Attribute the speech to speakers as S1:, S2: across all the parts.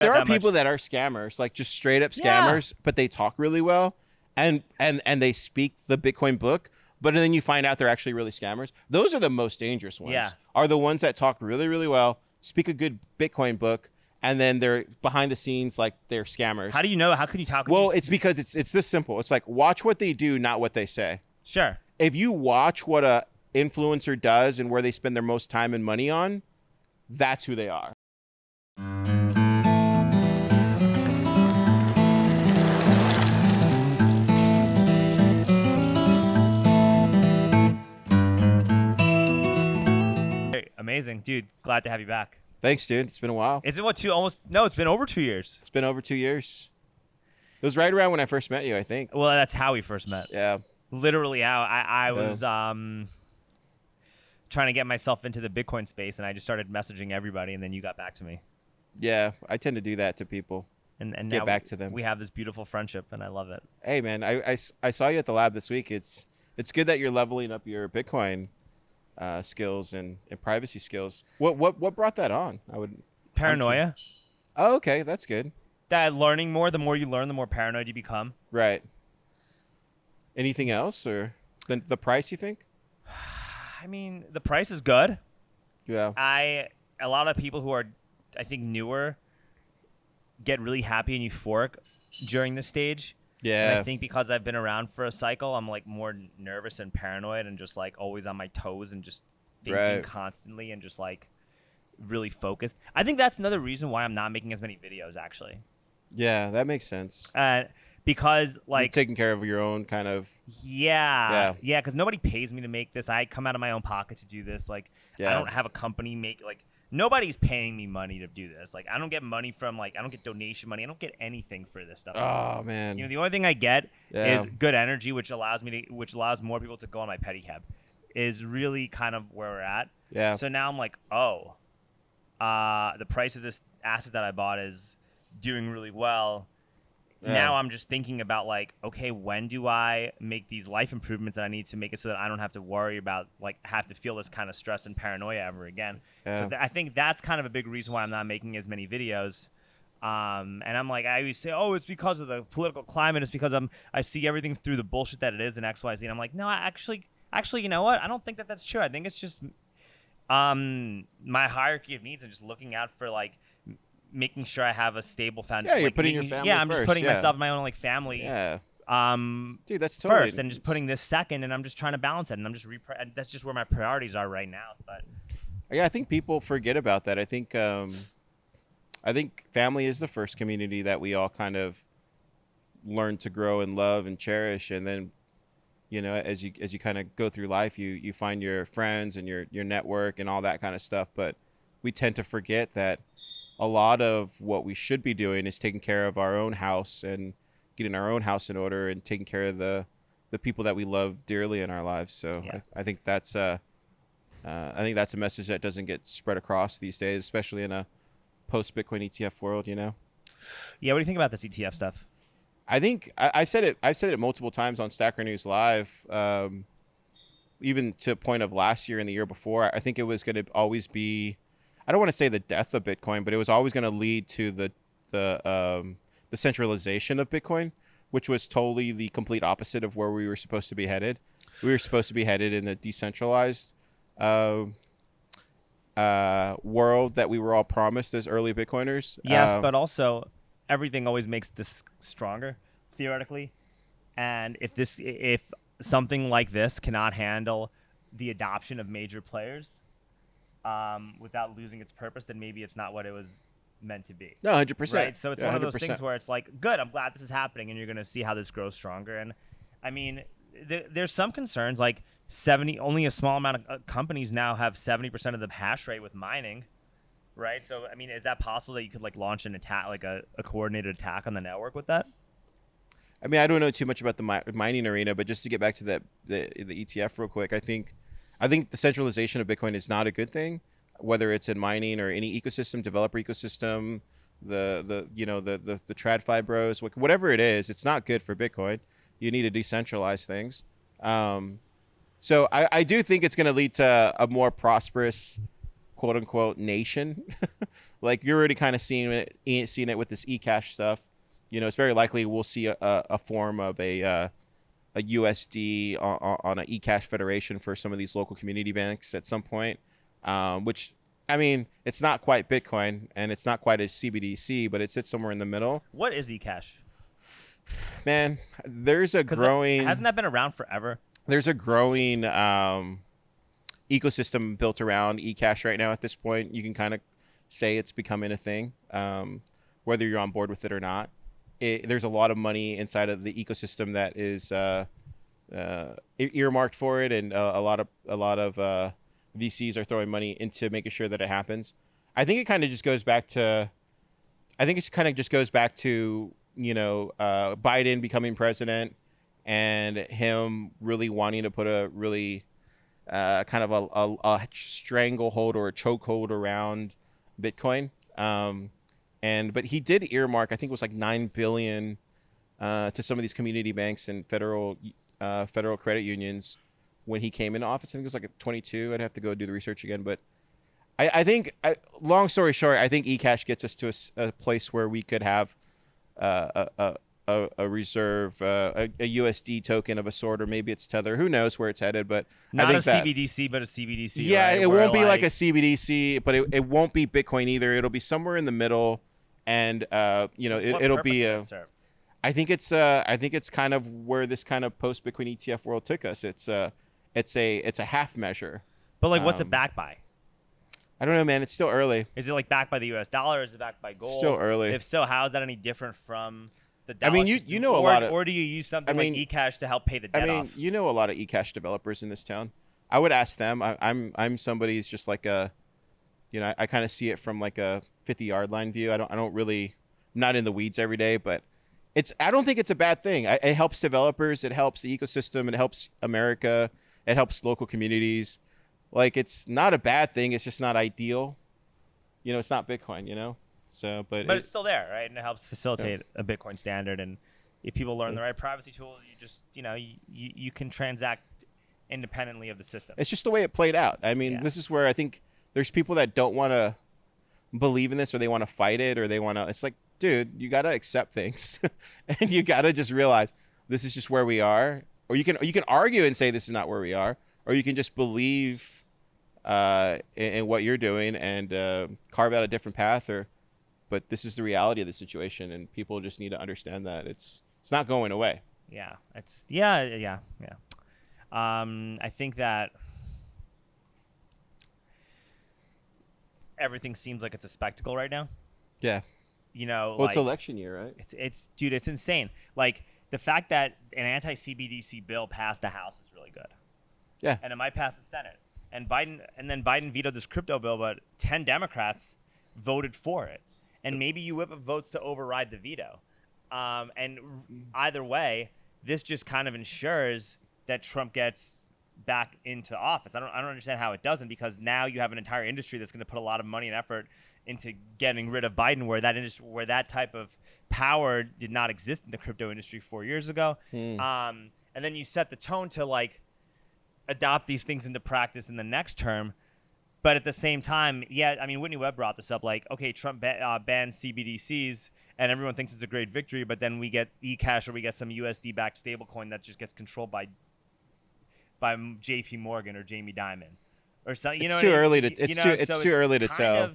S1: There are people that are scammers, like just straight up scammers, but they talk really well and they speak the Bitcoin book, but then you find out they're actually really scammers. Those are the most dangerous ones.
S2: Yeah.
S1: Are the ones that talk really, really well, speak a good Bitcoin book, and then they're behind the scenes like they're scammers.
S2: How do you know? How could you talk?
S1: Well, it's because it's this simple. It's like watch what they do, not what they say.
S2: Sure.
S1: If you watch what a influencer does and where they spend their most time and money on, that's who they are.
S2: Amazing, dude. Glad to have you back.
S1: Thanks, dude. It's been a while.
S2: Is it what No, it's been over 2 years.
S1: It's been over 2 years. It was right around when I first met you, I think.
S2: Well, that's how we first met.
S1: Yeah.
S2: Literally how I was trying to get myself into the Bitcoin space, and I just started messaging everybody, and then you got back to me.
S1: Yeah, I tend to do that to people.
S2: And
S1: get
S2: now
S1: back to them.
S2: We have this beautiful friendship, and I love it.
S1: Hey, man, I saw you at the lab this week. It's good that you're leveling up your Bitcoin skills and privacy skills. What brought that on?
S2: Paranoia.
S1: Oh, okay, that's good.
S2: That learning more, the more you learn, the more paranoid you become.
S1: Right. Anything else, or the price, you think?
S2: I mean, the price is good.
S1: Yeah.
S2: A lot of people who are, I think, newer get really happy and euphoric during this stage.
S1: Yeah.
S2: And I think because I've been around for a cycle, I'm like more nervous and paranoid and just like always on my toes and just thinking constantly and just like really focused. I think that's another reason why I'm not making as many videos, actually.
S1: Yeah, that makes sense.
S2: Because like
S1: you're taking care of your own kind of.
S2: Yeah. Because nobody pays me to make this. I come out of my own pocket to do this. Like I don't have a company nobody's paying me money to do this. Like I don't get money from I don't get donation money. I don't get anything for this stuff.
S1: Oh man.
S2: You know, the only thing I get is good energy, which allows more people to go on my pedicab. Is really kind of where we're at.
S1: Yeah.
S2: So now I'm like, the price of this asset that I bought is doing really well. Yeah. Now I'm just thinking about okay, when do I make these life improvements that I need to make it so that I don't have to worry about have to feel this kind of stress and paranoia ever again. Yeah. So I think that's kind of a big reason why I'm not making as many videos. And I'm I always say, it's because of the political climate. It's because I see everything through the bullshit that it is in XYZ. And I'm like, no, actually, you know what? I don't think that that's true. I think it's just my hierarchy of needs and just looking out for making sure I have a stable foundation.
S1: Yeah, you're putting your family
S2: I'm
S1: first,
S2: just putting myself in my own family.
S1: Yeah. Dude, that's totally
S2: first, and just putting this second, and I'm just trying to balance it, and I'm just that's just where my priorities are right now. But
S1: yeah, I think people forget about that. I think family is the first community that we all kind of learn to grow and love and cherish, and then as you kind of go through life, you find your friends and your network and all that kind of stuff. But we tend to forget that a lot of what we should be doing is taking care of our own house and getting our own house in order and taking care of the people that we love dearly in our lives. So yeah. I think that's a message that doesn't get spread across these days, especially in a post-Bitcoin ETF world.
S2: Yeah, what do you think about this ETF stuff?
S1: I think I've said it multiple times on Stacker News Live, even to a point of last year and the year before. I think it was going to always be, I don't want to say the death of Bitcoin, but it was always going to lead to the centralization of Bitcoin, which was totally the complete opposite of where we were supposed to be headed. We were supposed to be headed in a decentralized world that we were all promised as early Bitcoiners.
S2: Yes, but also everything always makes this stronger, theoretically. And if something like this cannot handle the adoption of major players without losing its purpose, then maybe it's not what it was meant to be.
S1: No, 100%.
S2: Right? So it's one of those
S1: 100%.
S2: things where it's good, I'm glad this is happening, and you're going to see how this grows stronger. And I mean, there's some concerns, only a small amount of companies now have 70% of the hash rate with mining. Right. So, I mean, is that possible that you could launch an attack, a coordinated attack on the network with that?
S1: I mean, I don't know too much about the mining arena, but just to get back to the ETF real quick, I think the centralization of Bitcoin is not a good thing, whether it's in mining or any ecosystem, developer ecosystem, the TradFi bros, whatever it is, it's not good for Bitcoin. You need to decentralize things. So I do think it's going to lead to a more prosperous, quote unquote nation. Like you're already kind of seeing it with this eCash stuff. It's very likely we'll see a form of a USD on an eCash federation for some of these local community banks at some point. Which, I mean, it's not quite Bitcoin and it's not quite a CBDC, but it sits somewhere in the middle.
S2: What is eCash?
S1: Man, there's a growing.
S2: Hasn't that been around forever?
S1: There's a growing ecosystem built around eCash right now. At this point, you can kind of say it's becoming a thing, whether you're on board with it or not. There's a lot of money inside of the ecosystem that is earmarked for it, and a lot of VCs are throwing money into making sure that it happens. I think it kind of just goes back to, Biden becoming president and him really wanting to put a really kind of a stranglehold or a chokehold around Bitcoin. But he did earmark, I think it was like $9 billion to some of these community banks and federal credit unions when he came into office. I think it was like a 22. I'd have to go do the research again, but I think, long story short, I think eCash gets us to a place where we could have a reserve, a USD token of a sort, or maybe it's Tether. Who knows where it's headed? But
S2: not
S1: I think
S2: a CBDC, but a CBDC.
S1: Yeah,
S2: right?
S1: it won't be like a CBDC, but it won't be Bitcoin either. It'll be somewhere in the middle, and it'll be a. I think it's kind of where this kind of post Bitcoin ETF world took us. It's a half measure.
S2: But like, what's it backed by?
S1: I don't know, man. It's still early.
S2: Is it like backed by the US dollar? Is it backed by gold?
S1: Still early.
S2: If so, how is that any different from the dollar?
S1: I mean, you know a lot of,
S2: or do you use something like eCash to help pay the debt off?
S1: You know a lot of eCash developers in this town. I would ask them. I'm somebody who's just like a, I kind of see it from like a 50-yard line view. I'm not in the weeds every day, but I don't think it's a bad thing. It helps developers. It helps the ecosystem. It helps America. It helps local communities. Like, it's not a bad thing. It's just not ideal. It's not Bitcoin, So, but
S2: it's still there, right? And it helps facilitate a Bitcoin standard. And if people learn the right privacy tools, you just, you can transact independently of the system.
S1: It's just the way it played out. I mean, This is where I think there's people that don't want to believe in this, or they want to fight it, or they want to. It's like, dude, you got to accept things, and you got to just realize this is just where we are. Or you can argue and say this is not where we are, or you can just believe in what you're doing and carve out a different path. But this is the reality of the situation, and people just need to understand that it's not going away.
S2: Yeah, I think that everything seems like it's a spectacle right now.
S1: Yeah. Well, it's election year, right?
S2: It's insane. Like, the fact that an anti-CBDC bill passed the House is really good.
S1: Yeah.
S2: And it might pass the Senate. And Biden vetoed this crypto bill, but 10 Democrats voted for it. And maybe you whip up votes to override the veto. And either way, this just kind of ensures that Trump gets back into office. I don't understand how it doesn't, because now you have an entire industry that's going to put a lot of money and effort into getting rid of Biden, where that type of power did not exist in the crypto industry 4 years ago. And then you set the tone to like adopt these things into practice in the next term. But at the same time, Whitney Webb brought this up, like, okay, Trump banned CBDCs and everyone thinks it's a great victory, but then we get eCash or we get some USD-backed stablecoin that just gets controlled by JP Morgan or Jamie Dimon or something.
S1: It's too early to tell.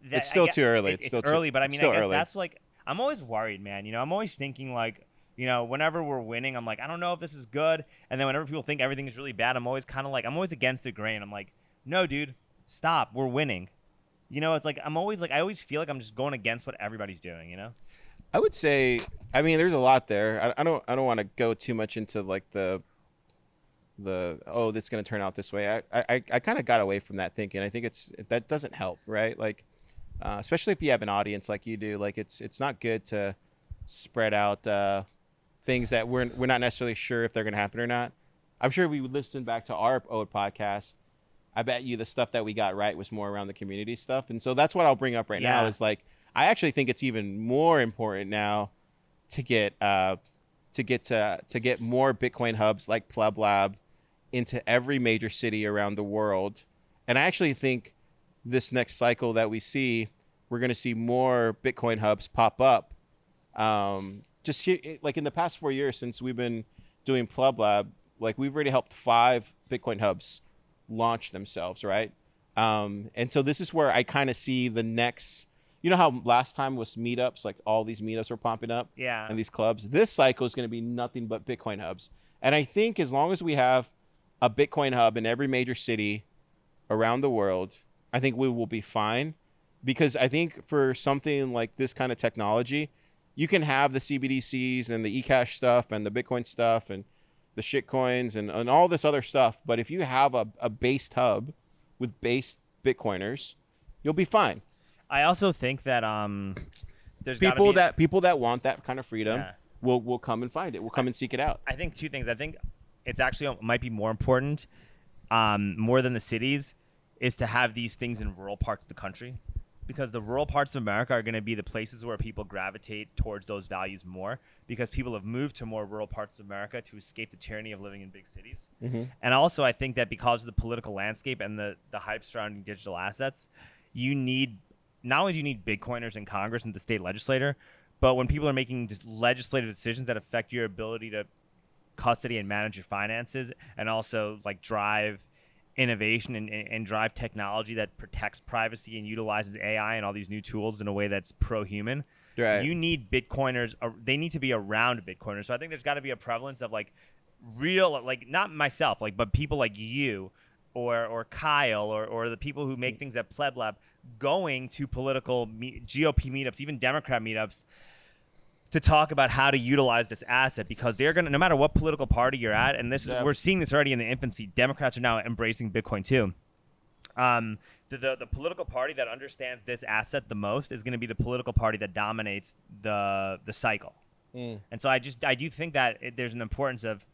S1: It's still too early.
S2: It's early, but I mean, I guess that's like, I'm always worried, man. I'm always thinking like, whenever we're winning, I'm like, I don't know if this is good. And then whenever people think everything is really bad, I'm always kind of like, I'm always against the grain. I'm like, no, dude, stop. We're winning. It's like, I always feel like I'm just going against what everybody's doing,
S1: I would say, there's a lot there. I don't want to go too much into like that's going to turn out this way. I kind of got away from that thinking. I think that doesn't help, right? Like, especially if you have an audience like you do, like it's not good to spread out things that we're not necessarily sure if they're going to happen or not. I'm sure if we would listen back to our old podcast, I bet you the stuff that we got right was more around the community stuff. And so that's what I'll bring up right now is like, I actually think it's even more important now to get more Bitcoin hubs like Pleb Lab into every major city around the world. And I actually think this next cycle that we see, we're going to see more Bitcoin hubs pop up. Just here, like in the past 4 years since we've been doing Pleb Lab, like we've already helped 5 Bitcoin hubs launch themselves, right? And so this is where I kind of see the next, you know how last time was meetups, like all these meetups were popping up,
S2: Yeah.
S1: and these clubs. This cycle is going to be nothing but Bitcoin hubs. And I think as long as we have a Bitcoin hub in every major city around the world, I think we will be fine. Because I think for something like this kind of technology, you can have the CBDCs and the eCash stuff and the Bitcoin stuff and the shit coins and all this other stuff. But if you have a based hub with based Bitcoiners, you'll be fine.
S2: I also think that there's
S1: People that want that kind of freedom
S2: Yeah.
S1: will come and find it. Will come and seek it out.
S2: I think 2 things. I think it's actually might be more important, more than the cities, is to have these things in rural parts of the country, because the rural parts of America are going to be the places where people gravitate towards those values more, because people have moved to more rural parts of America to escape the tyranny of living in big cities.
S1: Mm-hmm.
S2: And also, I think that because of the political landscape and the hype surrounding digital assets, you need not only do you need Bitcoiners in Congress and the state legislature, but when people are making legislative decisions that affect your ability to custody and manage your finances, and also like drive innovation and drive technology that protects privacy and utilizes AI and all these new tools in a way that's pro-human.
S1: Right.
S2: You need Bitcoiners. They need to be around Bitcoiners. So I think there's got to be a prevalence of like real, like not myself, like, but people like you or Kyle or the people who make things at Pleb Lab going to political GOP meetups, even Democrat meetups, to talk about how to utilize this asset, because they're going to, no matter what political party you're at, and this is, we're seeing this already in the infancy, Democrats are now embracing Bitcoin too. The political party that understands this asset the most is going to be the political party that dominates the cycle. And so I do think that there's an importance of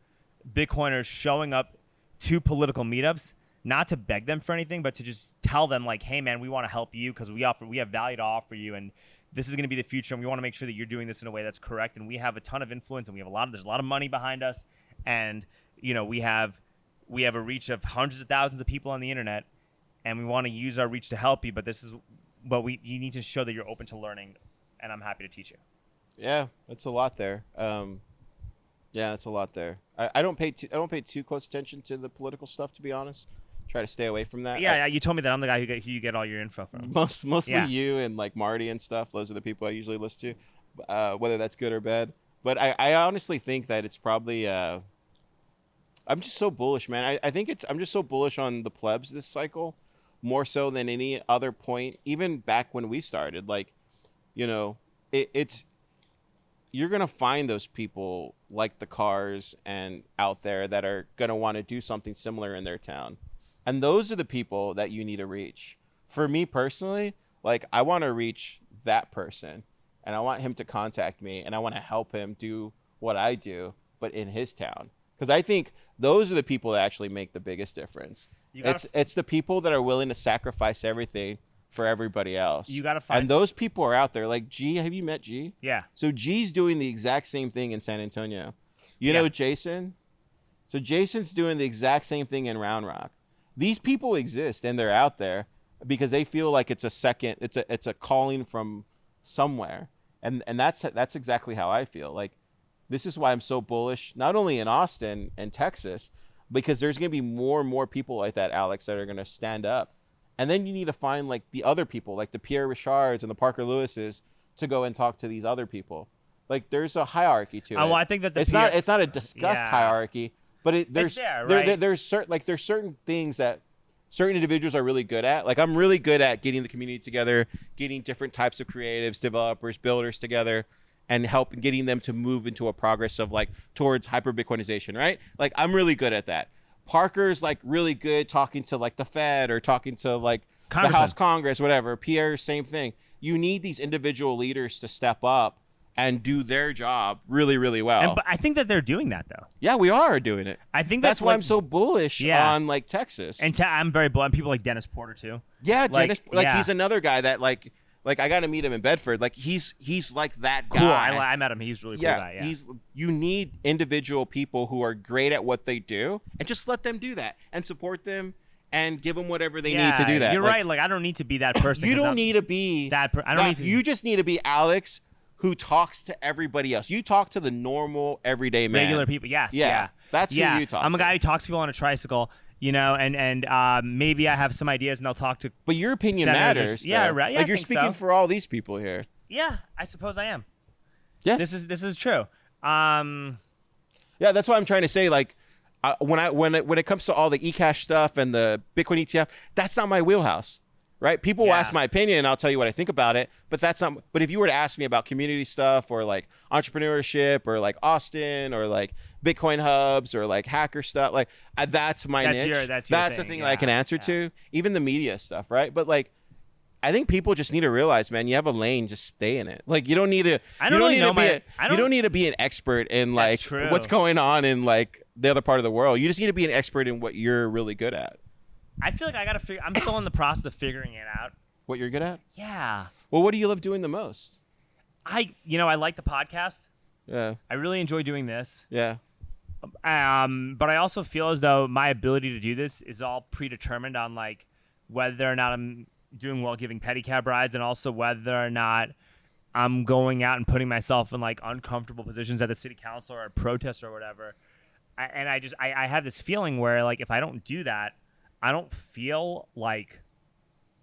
S2: Bitcoiners showing up to political meetups, not to beg them for anything, but to just tell them like, hey man, we want to help you because we have value to offer you, and this is going to be the future, and we want to make sure that you're doing this in a way that's correct, and we have a ton of influence, and there's a lot of money behind us, and you know we have a reach of hundreds of thousands of people on the internet, and we want to use our reach to help you, but you need to show that you're open to learning, and I'm happy to teach you.
S1: Yeah, that's a lot there. Yeah, that's a lot there. I don't pay too close attention to the political stuff, to be honest. Try to stay away from that.
S2: Yeah, you told me that I'm the guy who you get all your info from.
S1: Mostly you and like Marty and stuff. Those are the people I usually listen to, whether that's good or bad. But I honestly think that it's probably. I'm just so bullish, man. I'm just so bullish on the plebs this cycle, more so than any other point. Even back when we started, like, you know, it's. You're going to find those people like the cars and out there that are going to want to do something similar in their town. And those are the people that you need to reach. For me personally, like I want to reach that person and I want him to contact me and I want to help him do what I do, but in his town. Because I think those are the people that actually make the biggest difference. It's the people that are willing to sacrifice everything for everybody else.
S2: You got to find.
S1: And those people are out there. Like G, have you met G?
S2: Yeah.
S1: So G's doing the exact same thing in San Antonio. You know Jason? So Jason's doing the exact same thing in Round Rock. These people exist and they're out there because they feel like it's a calling from somewhere. And that's exactly how I feel. Like this is why I'm so bullish, not only in Austin and Texas, because there's going to be more and more people like that, Alex, that are going to stand up. And then you need to find like the other people, like the Pierre Richards and the Parker Lewises, to go and talk to these other people. Like there's a hierarchy to it.
S2: Well, I think that
S1: it's not a discussed hierarchy, but there's certain things that certain individuals are really good at. Like I'm really good at getting the community together, getting different types of creatives, developers, builders together, and getting them to move into a progress of like towards hyper Bitcoinization, right? Like I'm really good at that. Parker's like really good talking to like the Fed or talking to like the House Congress, whatever. Pierre, same thing. You need these individual leaders to step up and do their job really, really well.
S2: But I think that they're doing that though.
S1: Yeah, we are doing it.
S2: I think
S1: that's why I'm so bullish on like Texas.
S2: And I'm very bullish. People like Dennis Porter too.
S1: Yeah, Dennis. He's another guy that like I got to meet him in Bedford. Like he's like that guy.
S2: Cool. I met him. He's really cool guy. Yeah.
S1: You need individual people who are great at what they do, and just let them do that and support them and give them whatever they need to do that.
S2: You're right. Like I don't need to be that person.
S1: You don't need to be
S2: that. I don't need to.
S1: You just need to be Alex, who talks to everybody else. You talk to the normal, everyday man,
S2: regular people. Yes. Yeah.
S1: That's who you talk to.
S2: I'm a guy who talks to people on a tricycle. You know, and maybe I have some ideas and I'll talk to.
S1: But your opinion matters.
S2: Yeah, right. Yeah,
S1: like you're speaking for all these people here.
S2: Yeah, I suppose I am.
S1: Yes.
S2: This is true.
S1: Yeah, that's what I'm trying to say. Like, when it comes to all the eCash stuff and the Bitcoin ETF, that's not my wheelhouse, right? People will ask my opinion, and I'll tell you what I think about it. But that's not. But if you were to ask me about community stuff or like entrepreneurship or like Austin or like Bitcoin hubs or like hacker stuff, like that's my niche. That's the thing that I can answer to. Even the media stuff, right? But like, I think people just need to realize, man, you have a lane, just stay in it. Like you don't need to. You don't need to be an expert in like what's going on in like the other part of the world. You just need to be an expert in what you're really good at.
S2: I feel like I gotta figure. I'm still in the process of figuring it out.
S1: What you're good at?
S2: Yeah.
S1: Well, what do you love doing the most?
S2: I like the podcast.
S1: Yeah.
S2: I really enjoy doing this.
S1: Yeah.
S2: But I also feel as though my ability to do this is all predetermined on like whether or not I'm doing well giving pedicab rides, and also whether or not I'm going out and putting myself in like uncomfortable positions at the city council or a protest or whatever. I have this feeling where like if I don't do that, I don't feel like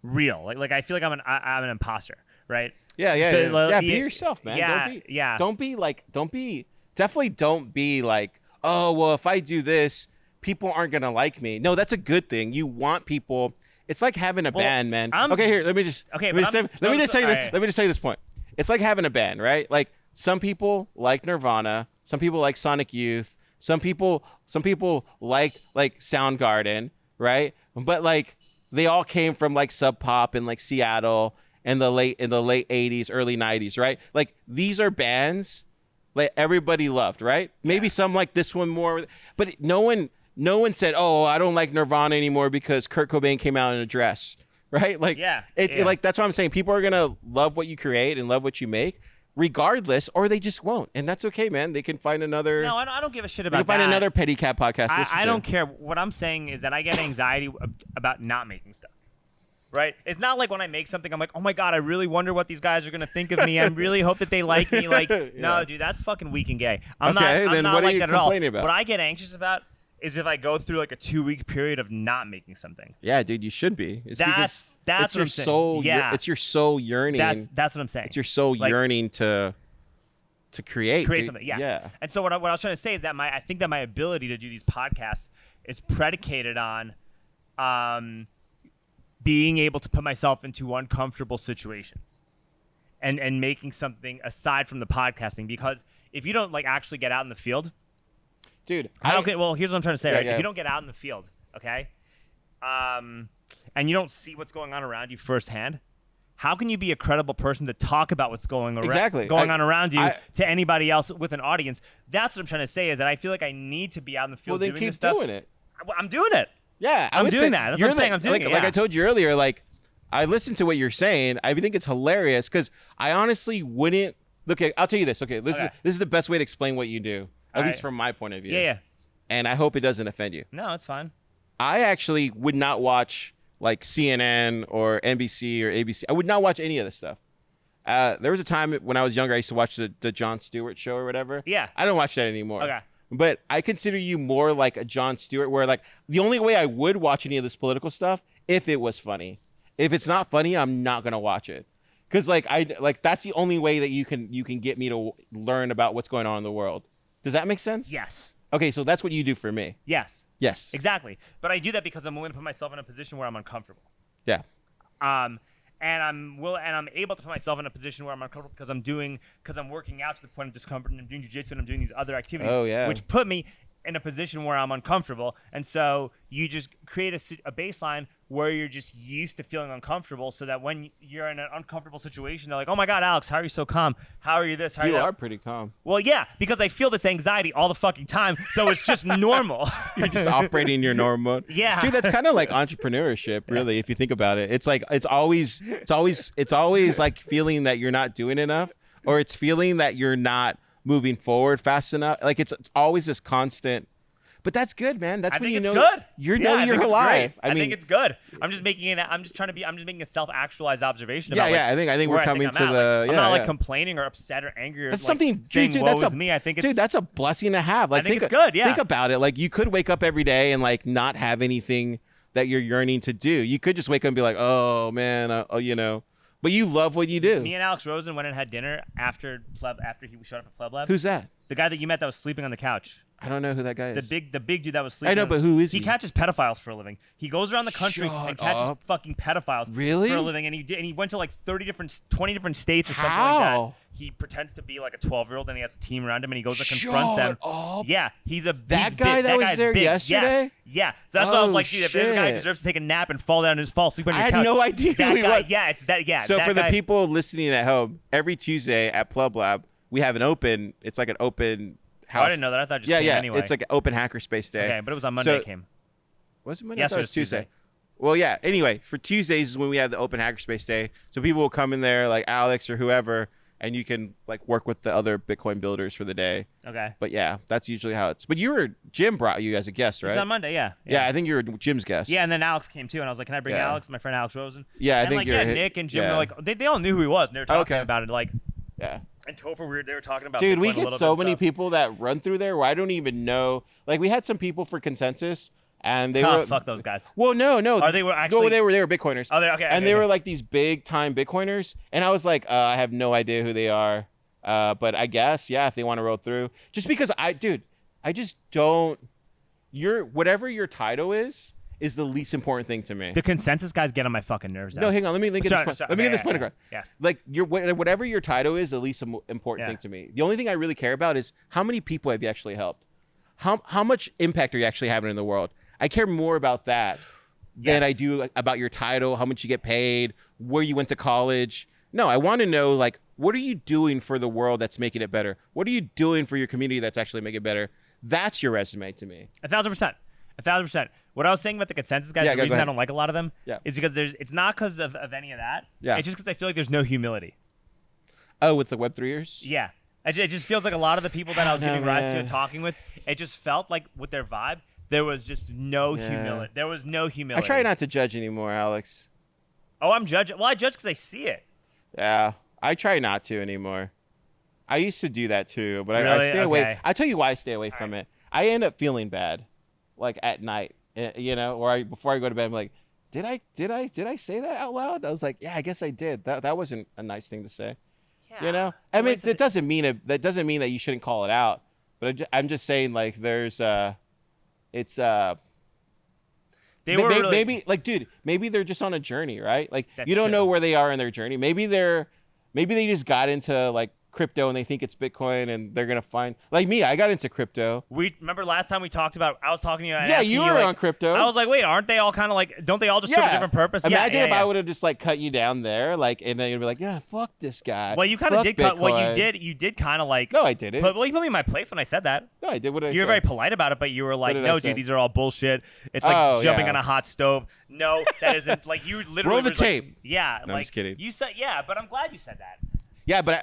S2: real. Like I feel like I'm an imposter, right?
S1: Yeah. Be yourself, man. Don't be definitely don't be like, oh well, if I do this, people aren't gonna like me. No, that's a good thing. You want people. It's like having a band, man. Okay, here, let me just say this point. It's like having a band, right? Like some people like Nirvana, some people like Sonic Youth, some people like Soundgarden, right? But like they all came from like Sub Pop and like Seattle in the late 80s, early 90s, right? Like these are bands like everybody loved, right? Maybe some like this one more, but no one said, "Oh, I don't like Nirvana anymore because Kurt Cobain came out in a dress," right? Like, like that's what I'm saying. People are gonna love what you create and love what you make, regardless, or they just won't, and that's okay, man. They can find another.
S2: No, I don't give a shit about.
S1: They can find another Pedicab podcast.
S2: I don't care. What I'm saying is that I get anxiety about not making stuff. Right? It's not like when I make something, I'm like, oh my God, I really wonder what these guys are gonna think of me. I really hope that they like me. Like, no, dude, that's fucking weak and gay. I'm not
S1: what are
S2: like
S1: you
S2: that at all.
S1: complaining about?
S2: What I get anxious about is if I go through like a 2-week period of not making something.
S1: Yeah, dude, you should be.
S2: That's what I'm saying.
S1: Soul. Yeah, it's your soul yearning.
S2: That's what I'm saying.
S1: It's your soul yearning to create
S2: something. Yes. Yeah. And so what I was trying to say is that I think that my ability to do these podcasts is predicated on being able to put myself into uncomfortable situations and making something aside from the podcasting. Because if you don't like actually get out in the field,
S1: dude,
S2: well, here's what I'm trying to say, right? If you don't get out in the field, okay, and you don't see what's going on around you firsthand, how can you be a credible person to talk about what's going on around you to anybody else with an audience? That's what I'm trying to say is that I feel like I need to be out in the field doing this stuff.
S1: Well, then keep doing it.
S2: I'm doing it.
S1: Yeah,
S2: I'm doing that. That's what I'm saying. I'm doing it.
S1: Like I told you earlier, like I listened to what you're saying. I think it's hilarious because I honestly wouldn't. Okay, I'll tell you this. Okay, this is the best way to explain what you do, at least from my point of view.
S2: Yeah.
S1: And I hope it doesn't offend you.
S2: No, it's fine.
S1: I actually would not watch like CNN or NBC or ABC. I would not watch any of this stuff. There was a time when I was younger, I used to watch the Jon Stewart show or whatever.
S2: Yeah.
S1: I don't watch that anymore.
S2: Okay.
S1: But I consider you more like a Jon Stewart, where like the only way I would watch any of this political stuff if it was funny. If it's not funny, I'm not gonna watch it, because like that's the only way that you can get me to learn about what's going on in the world. Does that make sense?
S2: Yes.
S1: Okay, so that's what you do for me.
S2: Yes.
S1: Yes.
S2: Exactly. But I do that because I'm willing to put myself in a position where I'm uncomfortable.
S1: Yeah.
S2: And I'm able to put myself in a position where I'm uncomfortable because I'm working out to the point of discomfort, and I'm doing jiu-jitsu and I'm doing these other activities, which put me in a position where I'm uncomfortable. And so you just create a baseline where you're just used to feeling uncomfortable, so that when you're in an uncomfortable situation, they're like, oh my God, Alex, how are you so calm? How are you this? How are you
S1: are pretty calm.
S2: Well, yeah, because I feel this anxiety all the fucking time, so it's just normal.
S1: You're just operating your normal mode.
S2: Yeah.
S1: Dude, that's kind of like entrepreneurship, really, if you think about it. It's like it's always like feeling that you're not doing enough, or it's feeling that you're not moving forward fast enough. Like it's always this constant. But that's good, man. That's
S2: I
S1: when
S2: think
S1: you
S2: it's
S1: know
S2: good.
S1: you're
S2: Yeah, I think it's
S1: alive.
S2: great. I think it's good. I'm just making a self-actualized observation about
S1: I think we're
S2: where
S1: coming
S2: I'm
S1: to
S2: at.
S1: the
S2: Like, I'm not like complaining or upset or angry or
S1: that's
S2: like
S1: something,
S2: saying
S1: dude.
S2: woe is me. I think it's
S1: that's a blessing to have. Like,
S2: I think it's good. Yeah.
S1: Think about it. Like, you could wake up every day and like not have anything that you're yearning to do. You could just wake up and be like, oh man, but you love what you do.
S2: Me and Alex Rosen went and had dinner after he showed up at Pleb Lab.
S1: Who's that?
S2: The guy that you met that was sleeping on the couch.
S1: I don't know who that guy is.
S2: The big dude that was sleeping.
S1: I know, but who is he?
S2: He catches pedophiles for a living. He goes around the country and catches fucking pedophiles
S1: really?
S2: for a living. And he went to like 20 different states or
S1: How?
S2: something like that. He pretends to be like a 12-year-old and he has a team around him and he goes and confronts them. Yeah, he's a
S1: that guy that was there yesterday.
S2: Yes. Yeah, so that's why I was like, dude, if there's a guy who deserves to take a nap and fall down and sleep on your couch.
S1: I had no idea who he was.
S2: Yeah, it's that. Yeah.
S1: So for the people listening at home, every Tuesday at Pleb Lab, we have an open. It's like an open house.
S2: Oh, I didn't know that. I thought it just came anyway.
S1: It's like an open hackerspace day.
S2: Okay, but it was on Monday. It came.
S1: Was it Monday?
S2: Yes,
S1: I thought it was Tuesday. Well, yeah. Anyway, for Tuesdays is when we have the open hackerspace day. So people will come in there, like Alex or whoever, and you can like work with the other Bitcoin builders for the day.
S2: Okay.
S1: But yeah, that's usually how it's. But Jim brought you as a guest, right?
S2: It was on Monday. Yeah.
S1: Yeah, I think you were Jim's guest.
S2: Yeah, and then Alex came too, and I was like, "Can I bring Alex, my friend Alex Rosen?"
S1: Yeah,
S2: I think Nick and Jim were like, they all knew who he was, and they were talking about it, like.
S1: Yeah.
S2: And Topher, they were talking about.
S1: Dude,
S2: Bitcoin
S1: we get so many people that run through there where I don't even know. Like, we had some people for consensus, and they were
S2: fuck those guys.
S1: Well, no.
S2: Oh, they were actually.
S1: No, they were Bitcoiners.
S2: Oh, okay.
S1: And they were like these big time Bitcoiners, and I was like, I have no idea who they are. But I guess, if they want to roll through, just because I just don't. Whatever your title is the least important thing to me.
S2: The consensus guys get on my fucking nerves.
S1: No, hang on. Let me get this point. Let me get this point across.
S2: Yes.
S1: Like whatever your title is, the least important thing to me. The only thing I really care about is how many people have you actually helped. How much impact are you actually having in the world? I care more about that than I do about your title, how much you get paid, where you went to college. No, I want to know, like, what are you doing for the world that's making it better? What are you doing for your community that's actually making it better? That's your resume to me.
S2: 1,000%. What I was saying about the consensus guys, the reason I don't like a lot of them is because it's not because of any of that. Yeah. It's just because I feel like there's no humility.
S1: Oh, with the Web3ers?
S2: Yeah. It just feels like a lot of the people that I was giving rise to and talking with, it just felt like with their vibe, there was just no humility. There was no humility.
S1: I try not to judge anymore, Alex.
S2: Oh, I'm judging. Well, I judge because I see it.
S1: Yeah. I try not to anymore. I used to do that too, but
S2: really?
S1: I stay away. I'll tell you why I stay away from it. I end up feeling bad, like at night, or before I go to bed, I'm like, did I say that out loud? I was like, yeah, I guess I did. That wasn't a nice thing to say. Yeah. I mean, that doesn't mean that you shouldn't call it out, but I'm just saying, like, there's maybe like, dude, maybe they're just on a journey, right? Like, you don't know where they are in their journey. Maybe they just got into like crypto and they think it's Bitcoin and they're gonna find, like me, I got into crypto.
S2: We remember last time we talked about, I was talking to you.
S1: Yeah, you were on crypto.
S2: I was like, wait, aren't they all kind of like? Don't they all just serve a different purpose?
S1: Imagine if I would have just like cut you down there, like, and then you'd be like, yeah, fuck this guy.
S2: Well, you kind of did cut. What you did kind of like.
S1: No, I didn't.
S2: Well, you put me in my place when I said that.
S1: No, I did. What did I say?
S2: You were very polite about it, but you were like, no, dude, these are all bullshit. It's like jumping on a hot stove. No, that isn't. Like, you literally
S1: roll the tape.
S2: Yeah,
S1: no, I'm just kidding.
S2: You said but I'm glad you said that.
S1: Yeah, but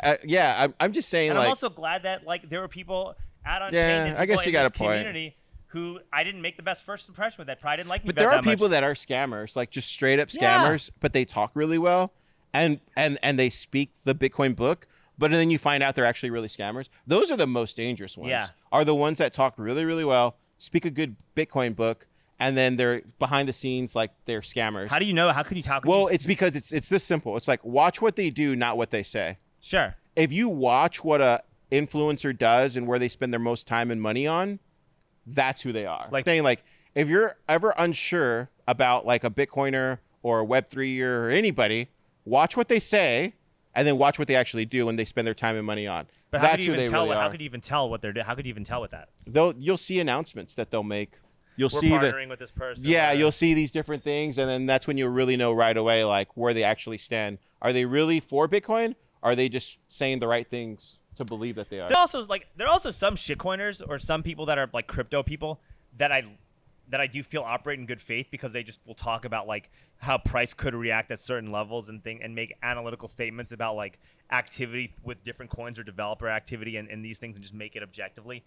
S1: I'm just saying.
S2: And
S1: like,
S2: I'm also glad that like there were people out on chain and
S1: I guess you got a point.
S2: Community who I didn't make the best first impression with, that probably didn't like me.
S1: But there are people that are scammers, like just straight up scammers, but they talk really well and they speak the Bitcoin book. But then you find out they're actually really scammers. Those are the most dangerous ones. Yeah. Are the ones that talk really, really well, speak a good Bitcoin book, and then they're behind the scenes like they're scammers.
S2: How do you know? How could you talk?
S1: Well, it's because it's this simple. It's like, watch what they do, not what they say.
S2: Sure.
S1: If you watch what a influencer does and where they spend their most time and money on, that's who they are. Like saying, like, if you're ever unsure about like a Bitcoiner or a Web3 or anybody, watch what they say and then watch what they actually do when they spend their time and money on.
S2: But
S1: that's who they really are.
S2: How could you even tell what they're doing? How could you even tell with that?
S1: You'll see announcements that they'll make. We're
S2: partnering with this person.
S1: Yeah, you'll see these different things, and then that's when you'll really know right away, like, where they actually stand. Are they really for Bitcoin? Are they just saying the right things to believe that they are?
S2: There are also some shitcoiners or some people that are like crypto people that I do feel operate in good faith, because they just will talk about like how price could react at certain levels and make analytical statements about like activity with different coins or developer activity and these things, and just make it objectively.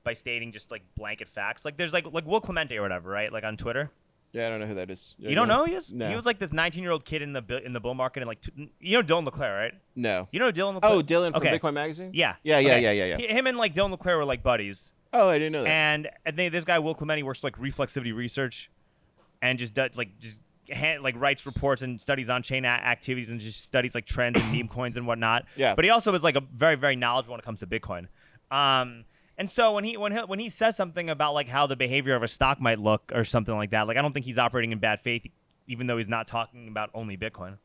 S2: by stating just like blanket facts. Like there's like Will Clemente or whatever, right? Like on Twitter.
S1: Yeah, I don't know who that is.
S2: You don't know who he is?
S1: No.
S2: He was like this 19-year-old kid in the bull market, and like you know Dylan LeClaire, right?
S1: No.
S2: You know Dylan LeClaire?
S1: Oh, Dylan from Bitcoin Magazine?
S2: Yeah.
S1: Yeah.
S2: Him and like Dylan LeClaire were like buddies.
S1: Oh, I didn't know that.
S2: And this guy Will Clemente works like reflexivity research, and just does, like writes reports and studies on-chain activities and just studies like trends and meme coins and whatnot.
S1: Yeah.
S2: But he also is like a very, very knowledgeable when it comes to Bitcoin. And so when he says something about like how the behavior of a stock might look or something like that, like I don't think he's operating in bad faith, even though he's not talking about only Bitcoin.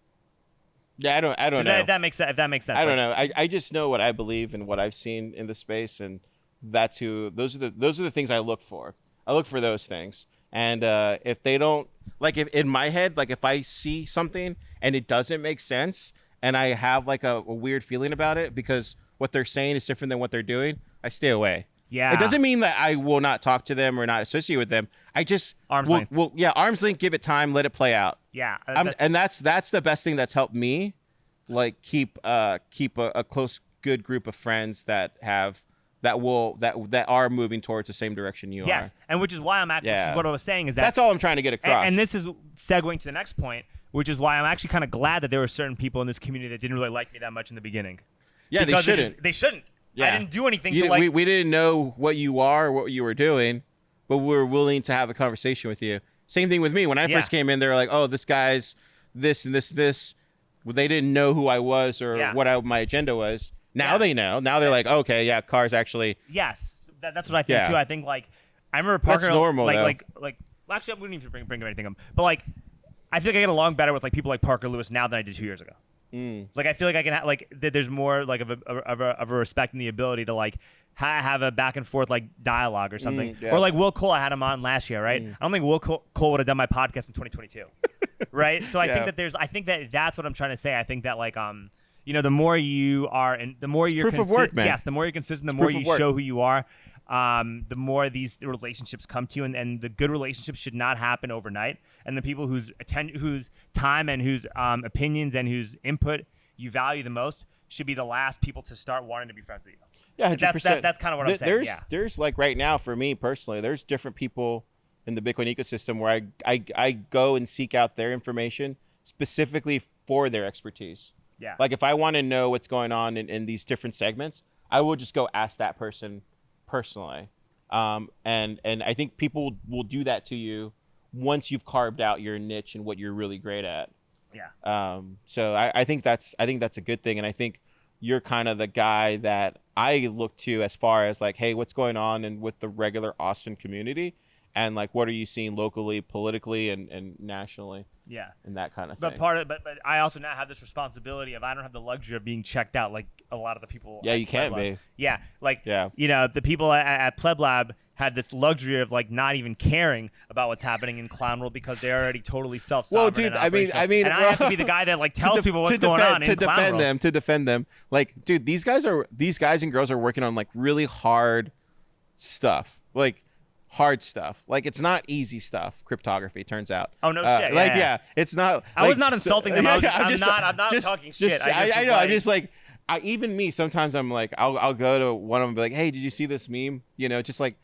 S1: Yeah, I don't know.
S2: If that makes sense.
S1: I don't know. I just know what I believe and what I've seen in the space, and those are the things I look for. I look for those things, and if they don't, like, if in my head, like if I see something and it doesn't make sense, and I have like a weird feeling about it because what they're saying is different than what they're doing, I stay away.
S2: Yeah.
S1: It doesn't mean that I will not talk to them or not associate with them. I just
S2: arm's length.
S1: Arm's length. Give it time. Let it play out.
S2: Yeah.
S1: And that's the best thing that's helped me, like keep a close, good group of friends that are moving towards the same direction you are.
S2: Yes, and which is why I'm actually, which is what I was saying is
S1: that's all I'm trying to get across.
S2: And this is segueing to the next point, which is why I'm actually kind of glad that there were certain people in this community that didn't really like me that much in the beginning.
S1: Yeah,
S2: because
S1: they shouldn't.
S2: They shouldn't. Yeah. I didn't do anything to
S1: like. We didn't know what you are, or what you were doing, but we were willing to have a conversation with you. Same thing with me. When I first came in, they were like, "Oh, this guy's this and this." Well, they didn't know who I was or what my agenda was. Now they know. Now they're like, okay, yeah, Car's actually.
S2: Yes, that's what I think too. I think like I remember Parker.
S1: That's normal, though.
S2: Well, actually, we don't need to bring anything up. But like, I feel like I get along better with like people like Parker Lewis now than I did 2 years ago. Like I feel like I can there's more like of a respect and the ability to like have a back and forth like dialogue or something. Or like Will Cole, I had him on last year, right? I don't think Will Cole would have done my podcast in 2022, right? So I think that's what I'm trying to say. I think that like you know, the more you are and the more you're
S1: proof of work, man.
S2: Yes, the more you're consistent, the more you show who you are. The more these relationships come to you, and the good relationships should not happen overnight. And the people whose time and whose opinions and whose input you value the most should be the last people to start wanting to be friends with you.
S1: Yeah, 100%.
S2: That's kind of what I'm saying.
S1: There's like right now for me personally, there's different people in the Bitcoin ecosystem where I go and seek out their information specifically for their expertise.
S2: Yeah.
S1: Like if I want to know what's going on in these different segments, I will just go ask that person personally. And I think people will do that to you once you've carved out your niche and what you're really great at.
S2: Yeah.
S1: So I think that's a good thing. And I think you're kind of the guy that I look to as far as like, hey, what's going on and with the regular Austin community? And like, what are you seeing locally, politically, and nationally? Yeah, and that kind of thing.
S2: But I also now have this responsibility of I don't have the luxury of being checked out like a lot of the people.
S1: Yeah, you can't be.
S2: Yeah, you know, the people at Pleb Lab had this luxury of like not even caring about what's happening in Clown World because they're already totally self-sovereign.
S1: Well, dude, I mean,
S2: and I have to be the guy that like tells people what's going on in Clown World.
S1: To defend them. Like, dude, these guys and girls are working on like really hard stuff. Like. Hard stuff. Like it's not easy stuff. Cryptography turns out.
S2: Oh no shit.
S1: Yeah, it's not.
S2: I was not insulting them. I'm not talking shit.
S1: I know. I'm just like, even me. Sometimes I'm like, I'll go to one of them and be like, hey, did you see this meme? You know, just like,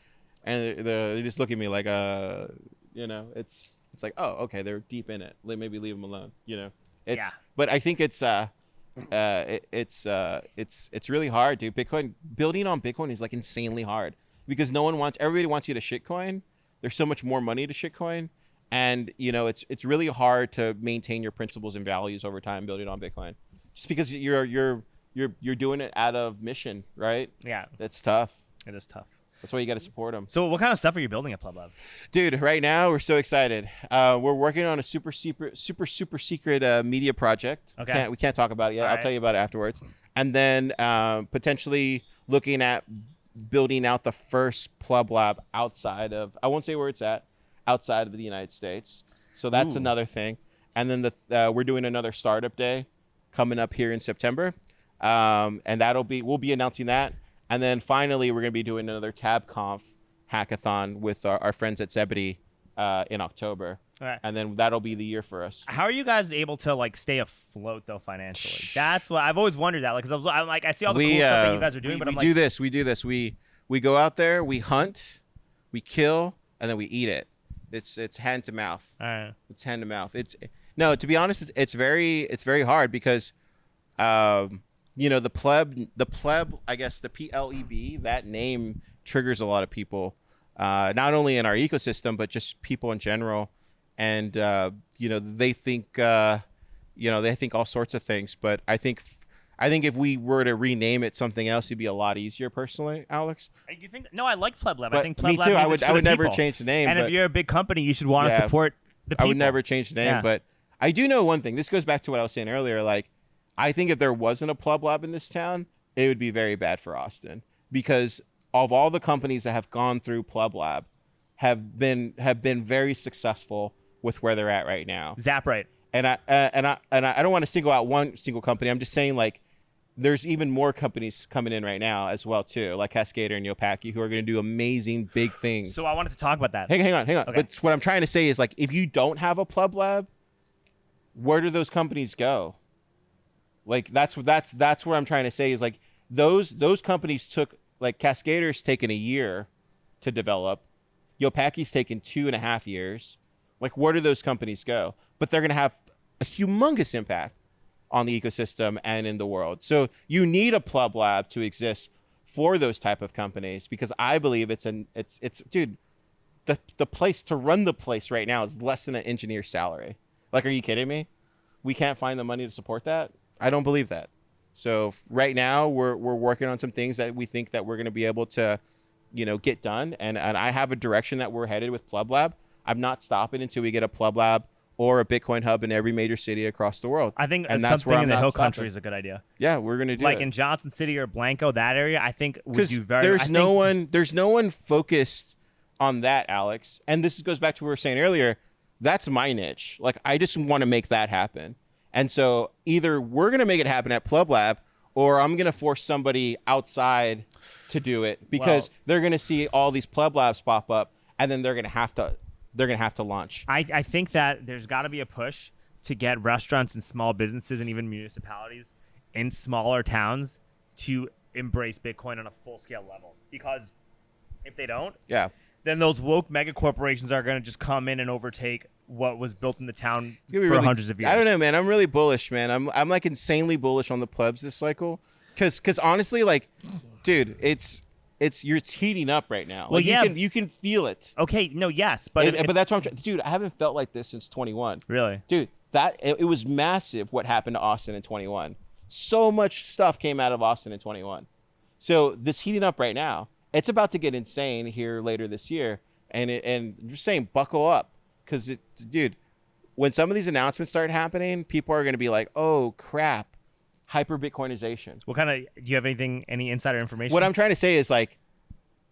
S1: and they just look at me like, you know, it's like, oh, okay, they're deep in it. Maybe leave them alone. You know, But I think it's really hard, dude. Building on Bitcoin is like insanely hard. Because everybody wants you to shitcoin. There's so much more money to shitcoin, and you know it's really hard to maintain your principles and values over time building on Bitcoin. Just because you're doing it out of mission, right? Yeah, that's tough.
S2: It is tough.
S1: That's why you got to support them.
S2: So what kind of stuff are you building at Pleb Lab?
S1: Dude, right now we're so excited. We're working on a super secret media project.
S2: Okay.
S1: We can't talk about it yet.
S2: All
S1: I'll tell you about it afterwards. And then potentially looking at building out the first Pleb Lab outside of, I won't say where it's at, outside of the United States. So that's another thing. And then we're doing another startup day coming up here in September. And we'll be announcing that. And then finally, we're going to be doing another TabConf hackathon with our friends at Zebedee in October.
S2: All right.
S1: And then that'll be the year for us.
S2: How are you guys able to like stay afloat though financially? That's what I've always wondered that. Like, cause I'm like, I see all the cool stuff that you guys are doing, but
S1: we do this. We We go out there, we hunt, we kill, and then we eat it. It's hand to mouth.
S2: All right.
S1: It's hand to mouth. It's no, to be honest, it's very hard because, the pleb, I guess the PLEB, that name triggers a lot of people, not only in our ecosystem but just people in general, and they think all sorts of things. But I think if we were to rename it something else, it'd be a lot easier. Personally, Alex.
S2: You think? No, I like Pleb Lab.
S1: But
S2: I think Pleb
S1: me
S2: Lab
S1: too.
S2: means
S1: I would never
S2: people.
S1: change the name.
S2: And
S1: but
S2: if you're a big company, you should want to support the people.
S1: I would never change the name.
S2: Yeah.
S1: But I do know one thing. This goes back to what I was saying earlier. Like, I think if there wasn't a Pleb Lab in this town, it would be very bad for Austin, because of all the companies that have gone through Pleb Lab have been very successful with where they're at right now.
S2: Zaprite.
S1: And I don't want to single out one single company. I'm just saying, like, there's even more companies coming in right now as well too, like Cascader and Yopaki, who are going to do amazing big things.
S2: So I wanted to talk about that.
S1: Hang on.
S2: Okay.
S1: But what I'm trying to say is, like, if you don't have a Pleb Lab, where do those companies go? Like, that's what I'm trying to say is, like, those companies took, like, Cascader's taken a year to develop. Yopaki's taken 2.5 years. Like, where do those companies go? But they're going to have a humongous impact on the ecosystem and in the world. So you need a Pleb Lab to exist for those type of companies, because I believe it's dude, the place to run the place right now is less than an engineer's salary. Like, are you kidding me? We can't find the money to support that? I don't believe that. So right now we're working on some things that we think that we're going to be able to, get done. And I have a direction that we're headed with Pleb Lab. I'm not stopping until we get a Pleb Lab or a Bitcoin hub in every major city across the world.
S2: I think
S1: and
S2: something in the hill country is a good idea.
S1: Yeah, we're gonna do
S2: like
S1: it.
S2: in Johnson City or Blanco, that area. I think would do very.
S1: There's no one focused on that, Alex. And this goes back to what we were saying earlier. That's my niche. Like, I just want to make that happen. And so either we're gonna make it happen at Pleb Lab, or I'm gonna force somebody outside to do it, because they're gonna see all these Pleb Labs pop up, and then they're gonna have to launch.
S2: I think that there's got to be a push to get restaurants and small businesses and even municipalities in smaller towns to embrace Bitcoin on a full-scale level. Because if they don't, then those woke mega corporations are going to just come in and overtake what was built in the town for hundreds of years.
S1: I don't know, man. I'm really bullish, man. I'm like insanely bullish on the plebs this cycle. Because honestly, like, dude, it's heating up right now.
S2: Well,
S1: like, you can feel it.
S2: Okay, no, yes, but
S1: that's what I'm trying. Dude, I haven't felt like this since 21.
S2: Really,
S1: dude, it was massive what happened to Austin in 21. So much stuff came out of Austin in 21. So this heating up right now. It's about to get insane here later this year, and I'm just saying, buckle up, because dude, when some of these announcements start happening, people are going to be like, oh crap. Hyper Bitcoinization.
S2: What kind of, do you have any insider information?
S1: What I'm trying to say is, like,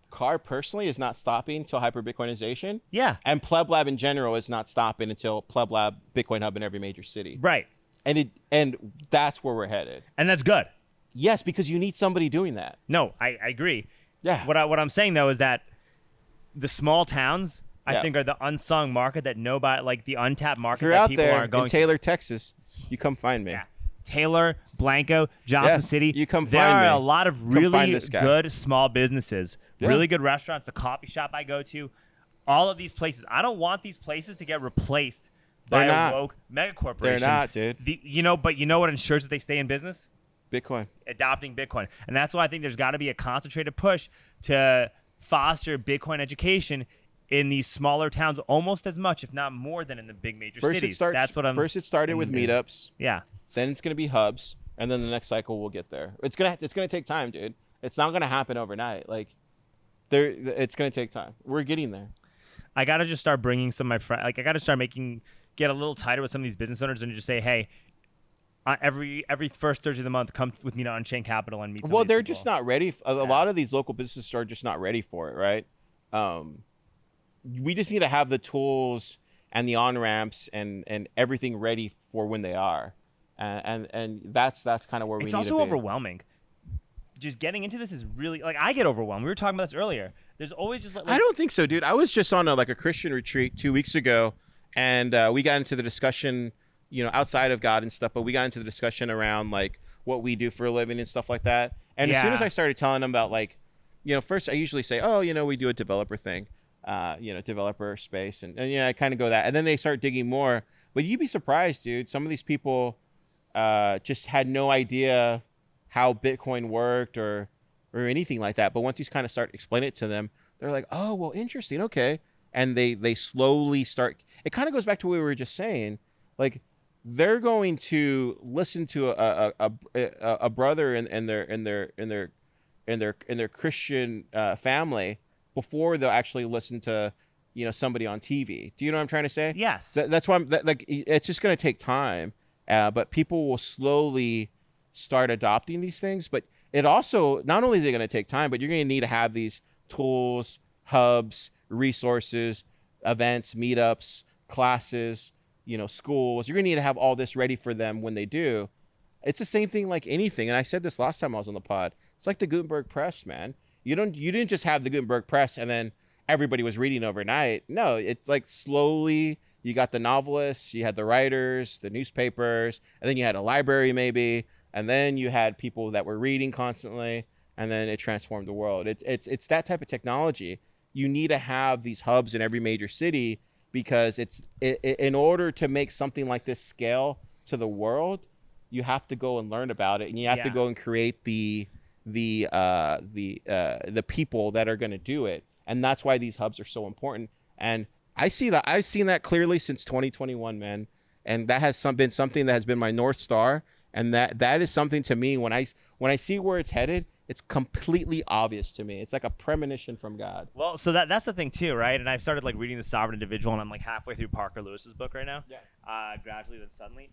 S1: CAR personally is not stopping until Hyper Bitcoinization.
S2: Yeah.
S1: And Pleb Lab in general is not stopping until Pleb Lab Bitcoin Hub in every major city.
S2: Right.
S1: And that's where we're headed.
S2: And that's good.
S1: Yes, because you need somebody doing that.
S2: No, I agree.
S1: Yeah.
S2: What I'm saying though is that the small towns, I think, are the unsung market that nobody, like the untapped market that people aren't going
S1: in Taylor, Texas, you come find me.
S2: Yeah. Taylor, Blanco, Johnson City.
S1: You come
S2: there
S1: find me.
S2: There are a lot of really good small businesses, really good restaurants, the coffee shop I go to, all of these places. I don't want these places to get replaced by a woke mega corporation.
S1: They're not, dude.
S2: But you know what ensures that they stay in business?
S1: Bitcoin.
S2: Adopting Bitcoin. And that's why I think there's got to be a concentrated push to foster Bitcoin education in these smaller towns almost as much, if not more, than in the big major cities.
S1: First it started with meetups.
S2: Yeah.
S1: Then it's going to be hubs, and then the next cycle we'll get there. It's going to take time, dude. It's not going to happen overnight. Like, it's going to take time. We're getting there.
S2: I got to just start bringing some of my friends. Like, I got to start get a little tighter with some of these business owners and just say, hey, every first Thursday of the month, come with me to Unchained Capital and meet some of these
S1: they're
S2: people.
S1: just not ready. A lot of these local businesses are just not ready for it, right? We just need to have the tools and the on-ramps and everything ready for when they are. And that's kind of where we need to be.
S2: It's also overwhelming. Just getting into this is really, like, I get overwhelmed. We were talking about this earlier. There's always just like,
S1: I don't think so, dude. I was just on a Christian retreat 2 weeks ago, and we got into the discussion, outside of God and stuff, but we got into the discussion around, like, what we do for a living and stuff like that. And as soon as I started telling them about, like, first I usually say, oh, we do a developer thing, developer space, and I kind of go that, and then they start digging more. But you'd be surprised, dude. Some of these people just had no idea how Bitcoin worked or anything like that. But once you kind of start explaining it to them, they're like, oh, well, interesting, okay. And they slowly start. It kind of goes back to what we were just saying, like they're going to listen to a brother in their Christian family before they'll actually listen to somebody on TV. Do you know what I'm trying to say?
S2: Yes.
S1: That's why like it's just going to take time, but people will slowly start adopting these things. But it also, not only is it going to take time, but you're going to need to have these tools, hubs, resources, events, meetups, classes, schools. You're going to need to have all this ready for them when they do. It's the same thing like anything. And I said this last time I was on the pod. It's like the Gutenberg press, man. You didn't just have the Gutenberg press and then everybody was reading overnight. No, it's like slowly you got the novelists, you had the writers, the newspapers, and then you had a library maybe, and then you had people that were reading constantly, and then it transformed the world. It's that type of technology. You need to have these hubs in every major city because in order to make something like this scale to the world, you have to go and learn about it, and you have to go and create the people that are going to do it. And that's why these hubs are so important. And I've seen that clearly since 2021, man. And that has been something that has been my North Star. And that is something to me, when I see where it's headed, it's completely obvious to me. It's like a premonition from God.
S2: Well, so that's the thing too, right? And I've started like reading The Sovereign Individual, and I'm like halfway through Parker Lewis's book right now. Yeah. Gradually, then suddenly.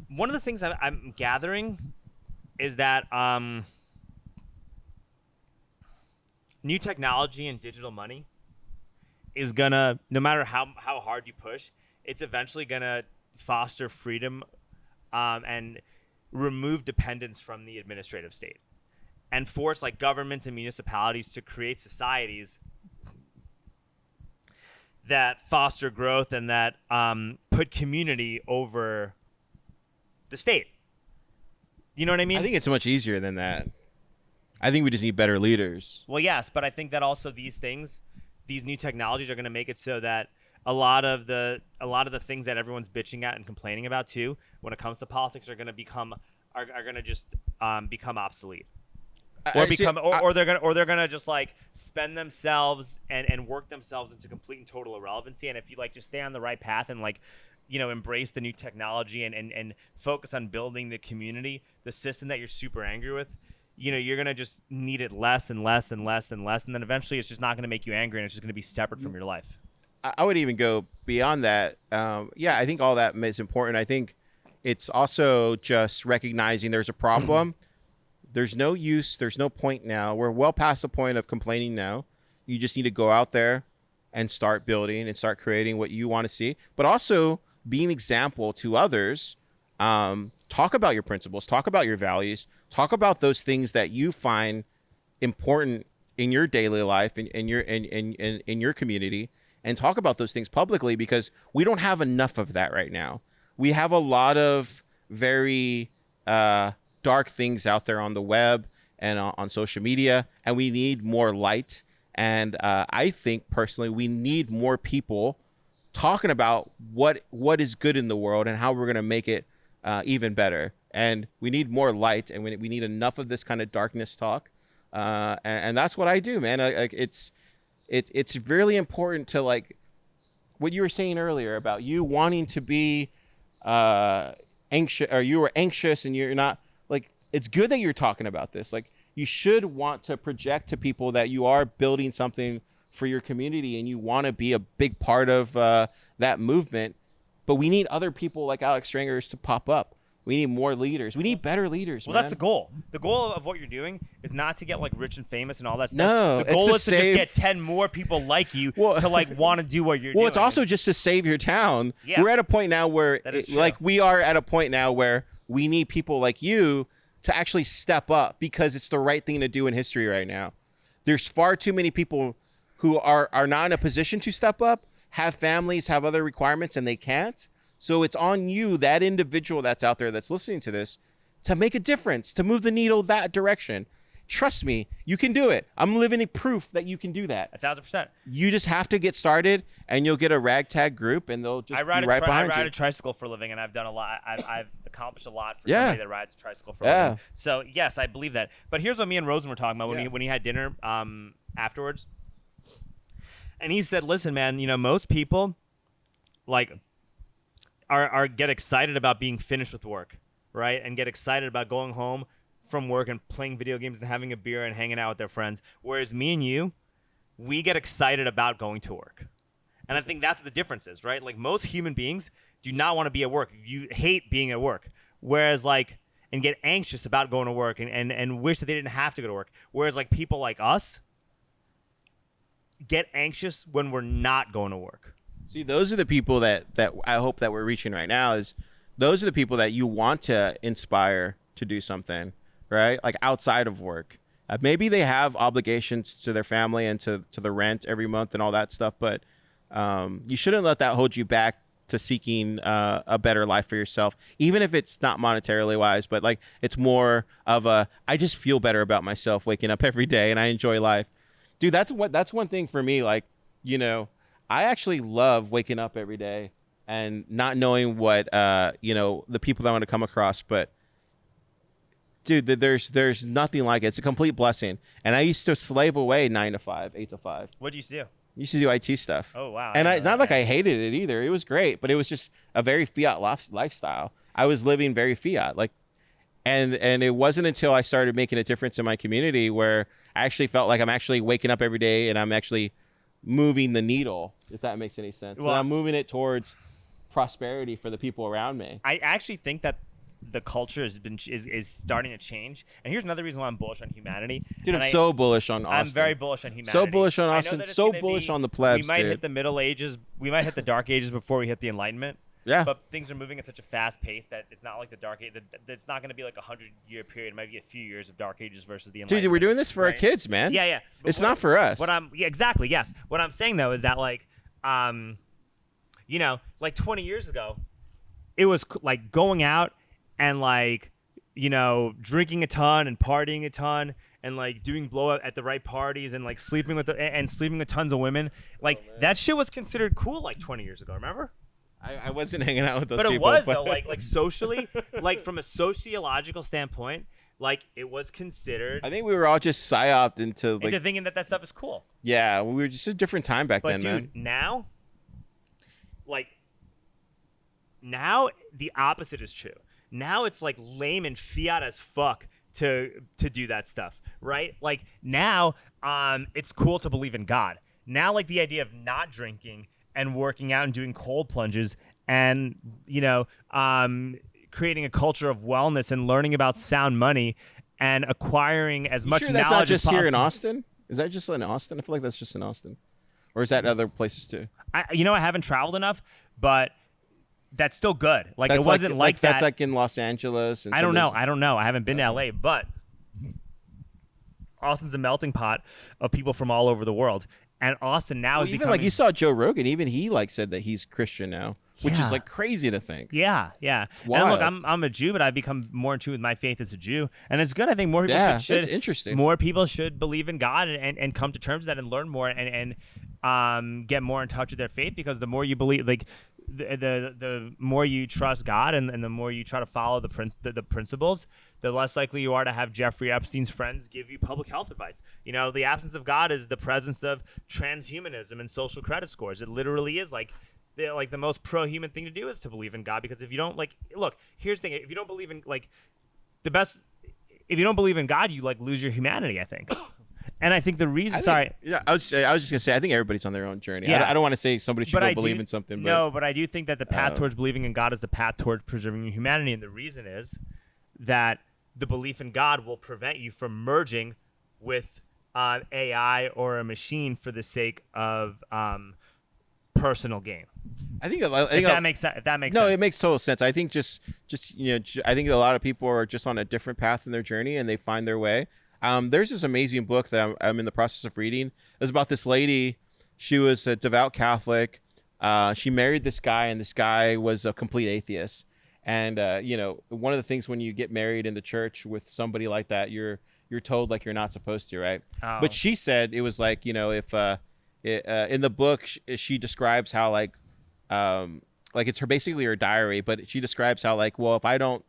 S2: One of the things I'm gathering is that new technology and digital money is gonna, no matter how hard you push, it's eventually gonna foster freedom and remove dependence from the administrative state, and force like governments and municipalities to create societies that foster growth and that put community over the state. You know what I mean?
S1: I think it's much easier than that. I think we just need better leaders.
S2: Well, yes, but I think that also these new technologies are going to make it so that a lot of the things that everyone's bitching at and complaining about too, when it comes to politics, are going to become obsolete, or they're gonna just like spend themselves and work themselves into complete and total irrelevancy. And if you like just stay on the right path and like embrace the new technology and focus on building the community, the system that you're super angry with, you're going to just need it less and less and less and less. And then eventually it's just not going to make you angry, and it's just going to be separate from your life.
S1: I would even go beyond that. I think all that is important. I think it's also just recognizing there's a problem. There's no use. There's no point now. We're well past the point of complaining now. You just need to go out there and start building and start creating what you want to see, but also be an example to others. Talk about your principles, talk about your values, talk about those things that you find important in your daily life and in your community, and talk about those things publicly, because we don't have enough of that right now. We have a lot of very dark things out there on the web and on social media, and we need more light. And I think personally, we need more people talking about what is good in the world and how we're going to make it even better. And we need more light, and we need enough of this kind of darkness talk. And that's what I do, man. It's really important to, like what you were saying earlier about you wanting to be anxious, or you were anxious and you're not, like, it's good that you're talking about this. Like, you should want to project to people that you are building something for your community and you want to be a big part of that movement. But we need other people like Alex Strangers to pop up. We need more leaders. We need better leaders.
S2: Well,
S1: man.
S2: That's the goal. The goal of what you're doing is not to get like rich and famous and all that stuff.
S1: No,
S2: the goal is to just get 10 more people like you to like want to do what you're doing.
S1: Well, it's also just to save your town.
S2: Yeah.
S1: We're at a point now where, we are at a point now where we need people like you to actually step up, because it's the right thing to do in history right now. There's far too many people who are not in a position to step up, have families, have other requirements, and they can't. So it's on you, that individual that's out there that's listening to this, to make a difference, to move the needle that direction. Trust me, you can do it. I'm living proof that you can do that.
S2: 1,000%.
S1: You just have to get started, and you'll get a ragtag group, and they'll just be right behind you.
S2: I ride a tricycle for a living, and I've done a lot. I've accomplished a lot for
S1: Yeah.
S2: somebody that rides a tricycle for a living. So yes, I believe that. But here's what me and Rosen were talking about when he had dinner afterwards, and he said, "Listen, man, you know, most people like are get excited about being finished with work, right, and get excited about going home from work and playing video games and having a beer and hanging out with their friends. Whereas me and you, we get excited about going to work." And I think that's what the difference is, right? Like most human beings do not want to be at work. You hate being at work. Whereas like, and get anxious about going to work and wish that they didn't have to go to work. Whereas like people like us get anxious when we're not going to work.
S1: See, those are the people that I hope that we're reaching right now. Is those are the people that you want to inspire to do something, right? Like outside of work. Maybe they have obligations to their family and to the rent every month and all that stuff, but you shouldn't let that hold you back to seeking a better life for yourself, even if it's not monetarily wise, but like it's more of I just feel better about myself waking up every day and I enjoy life. Dude, that's one thing for me. Like, you know, I actually love waking up every day and not knowing what, you know, the people that I want to come across. But dude, there's nothing like it. It's a complete blessing. And I used to slave away 9 to 5, 8 to 5.
S2: What did you used to do?
S1: I used to do IT stuff.
S2: Oh, wow.
S1: And it's not like I hated it either. It was great, but it was just a very fiat lifestyle. I was living very fiat. Like, and it wasn't until I started making a difference in my community where I actually felt like I'm actually waking up every day and I'm actually moving the needle, if that makes any sense.
S2: Well,
S1: and I'm moving it towards prosperity for the people around me.
S2: I actually think that the culture is starting to change. And here's another reason why I'm bullish on humanity.
S1: Dude, I'm so bullish on Austin.
S2: I'm very bullish on humanity.
S1: So bullish on Austin. So bullish on the plebs.
S2: We might
S1: dude.
S2: hit the Middle Ages. We might hit the Dark Ages before we hit the Enlightenment.
S1: Yeah.
S2: But things are moving at such a fast pace that it's not like the Dark Age. It's not going to be like a 100-year period. It might be a few years of Dark Ages versus the Enlightenment.
S1: Dude, we're doing this for our kids, man.
S2: Yeah, yeah.
S1: It's not for us.
S2: Exactly. Yes. What I'm saying though is that like, you know, like 20 years ago, it was like going out and like, you know, drinking a ton and partying a ton and like doing blow up at the right parties and like sleeping with tons of women. Like that shit was considered cool like 20 years ago. Remember?
S1: I wasn't hanging out with those
S2: people.
S1: But
S2: it was though, like socially, like from a sociological standpoint, like it was considered.
S1: I think we were all just psyoped into
S2: thinking that stuff is cool.
S1: Yeah, we were just a different time back then,
S2: dude,
S1: man.
S2: now, like, now the opposite is true. Now it's like lame and fiat as fuck to do that stuff, right? Like now, it's cool to believe in God. Now, like the idea of not drinking and working out and doing cold plunges and, you know, creating a culture of wellness and learning about sound money and acquiring as much knowledge as possible.
S1: That's not just here in Austin? Is that just in Austin? I feel like that's just in Austin. Or is that in other places too?
S2: I haven't traveled enough, but that's still good. Like it wasn't like that.
S1: That's like in Los Angeles. And
S2: I don't know. I haven't been to LA, but Austin's a melting pot of people from all over the world. And Austin now is
S1: even
S2: becoming...
S1: like you saw Joe Rogan, even he like said that he's Christian now, which is like crazy to think.
S2: Yeah, yeah. And look, I'm a Jew, but I've become more in tune with my faith as a Jew, and it's good. I think more people should.
S1: That's interesting.
S2: More people should believe in God and come to terms with that and learn more and get more in touch with their faith, because the more you believe, like the more you trust God and the more you try to follow the principles, the less likely you are to have Jeffrey Epstein's friends give you public health advice. You know, the absence of God is the presence of transhumanism and social credit scores. It literally is like the most pro-human thing to do is to believe in God, because if you don't, like, look, here's the thing: if you don't believe in if you don't believe in God, you like lose your humanity, I think. And I think the reason, I was
S1: just gonna say, I think everybody's on their own journey.
S2: Yeah.
S1: I don't want to say somebody should believe in something.
S2: But I do think that the path towards believing in God is the path towards preserving your humanity, and the reason is that the belief in God will prevent you from merging with AI or a machine for the sake of personal gain.
S1: I think
S2: that makes sense.
S1: No, it makes total sense. I think just you know, I think a lot of people are just on a different path in their journey and they find their way. There's this amazing book that I'm in the process of reading. It was about this lady. She was a devout Catholic. She married this guy, and this guy was a complete atheist. And you know, one of the things when you get married in the church with somebody like that, you're you're told like you're not supposed to, right?
S2: Oh.
S1: But she said it was like, if in the book she describes how like it's her basically her diary, but she describes how like, well, if I don't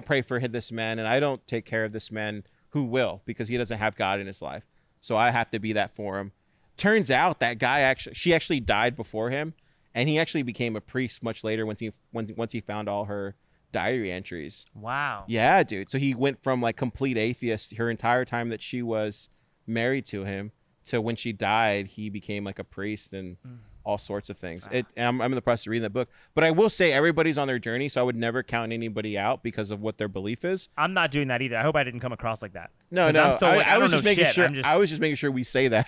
S1: pray for this man and I don't take care of this man, who will? Because he doesn't have God in his life. So I have to be that for him. Turns out that guy she actually died before him, and he actually became a priest much later once he found all her diary entries.
S2: Wow.
S1: Yeah, dude. So he went from like complete atheist her entire time that she was married to him to when she died, he became like a priest and all sorts of things. I'm in the process of reading that book, but I will say everybody's on their journey, so I would never count anybody out because of what their belief is.
S2: I'm not doing that either. I hope I didn't come across like that.
S1: No. I was just making sure. I was just making sure we say that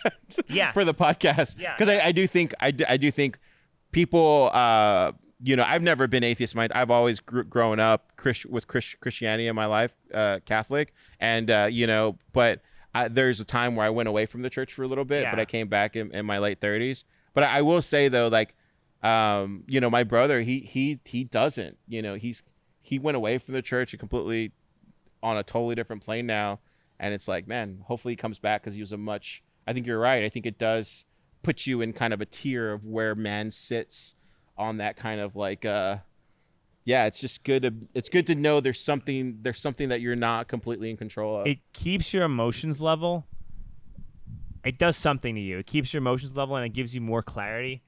S2: Yes.
S1: for the podcast.
S2: Yeah.
S1: Because I do think people. I've never been atheist. I've always grown up with Christianity in my life, Catholic, and but there's a time where I went away from the church for a little bit, but I came back in my late 30s. But I will say though, like, my brother, he doesn't, he went away from the church and completely on a totally different plane now. And it's like, man, hopefully he comes back, because he was I think you're right. I think it does put you in kind of a tier of where man sits on that kind of like, it's just good. It's good to know there's something that you're not completely in control of.
S2: It keeps your emotions level. It does something to you. It keeps your emotions level, and it gives you more clarity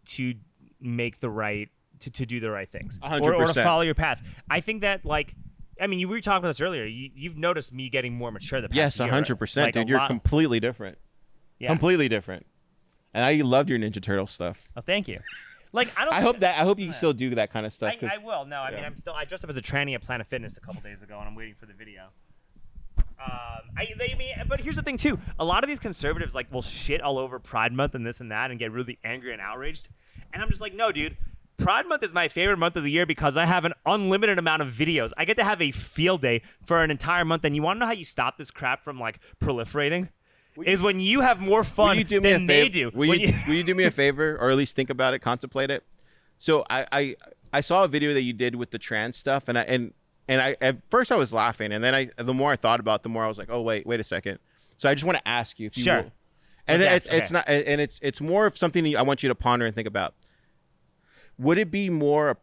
S2: to make the right to do the right things,
S1: 100%.
S2: or to follow your path. I think that, like, I mean, you were talking about this earlier. You've noticed me getting more mature the past year.
S1: 100%,
S2: like,
S1: dude. You're completely different.
S2: Yeah.
S1: Completely different. And I loved your Ninja Turtle stuff.
S2: Oh, thank you. Like,
S1: I hope you still do that kind of stuff.
S2: I will. No, I mean, I dressed up as a tranny at Planet Fitness a couple days ago, and I'm waiting for the video. But here's the thing too. A lot of these conservatives will shit all over Pride Month and this and that, and get really angry and outraged. And I'm just like, no, dude. Pride Month is my favorite month of the year because I have an unlimited amount of videos. I get to have a field day for an entire month. And you want to know how you stop this crap from proliferating? Is when you have more fun than they do.
S1: Will you do me a favor, or at least think about it, contemplate it? So I saw a video that you did with the trans stuff, and I at first I was laughing, and then the more I thought about it, the more I was like, oh wait a second. So I just want to ask you if you will. And it's more of something I want you to ponder and think about. Would it be more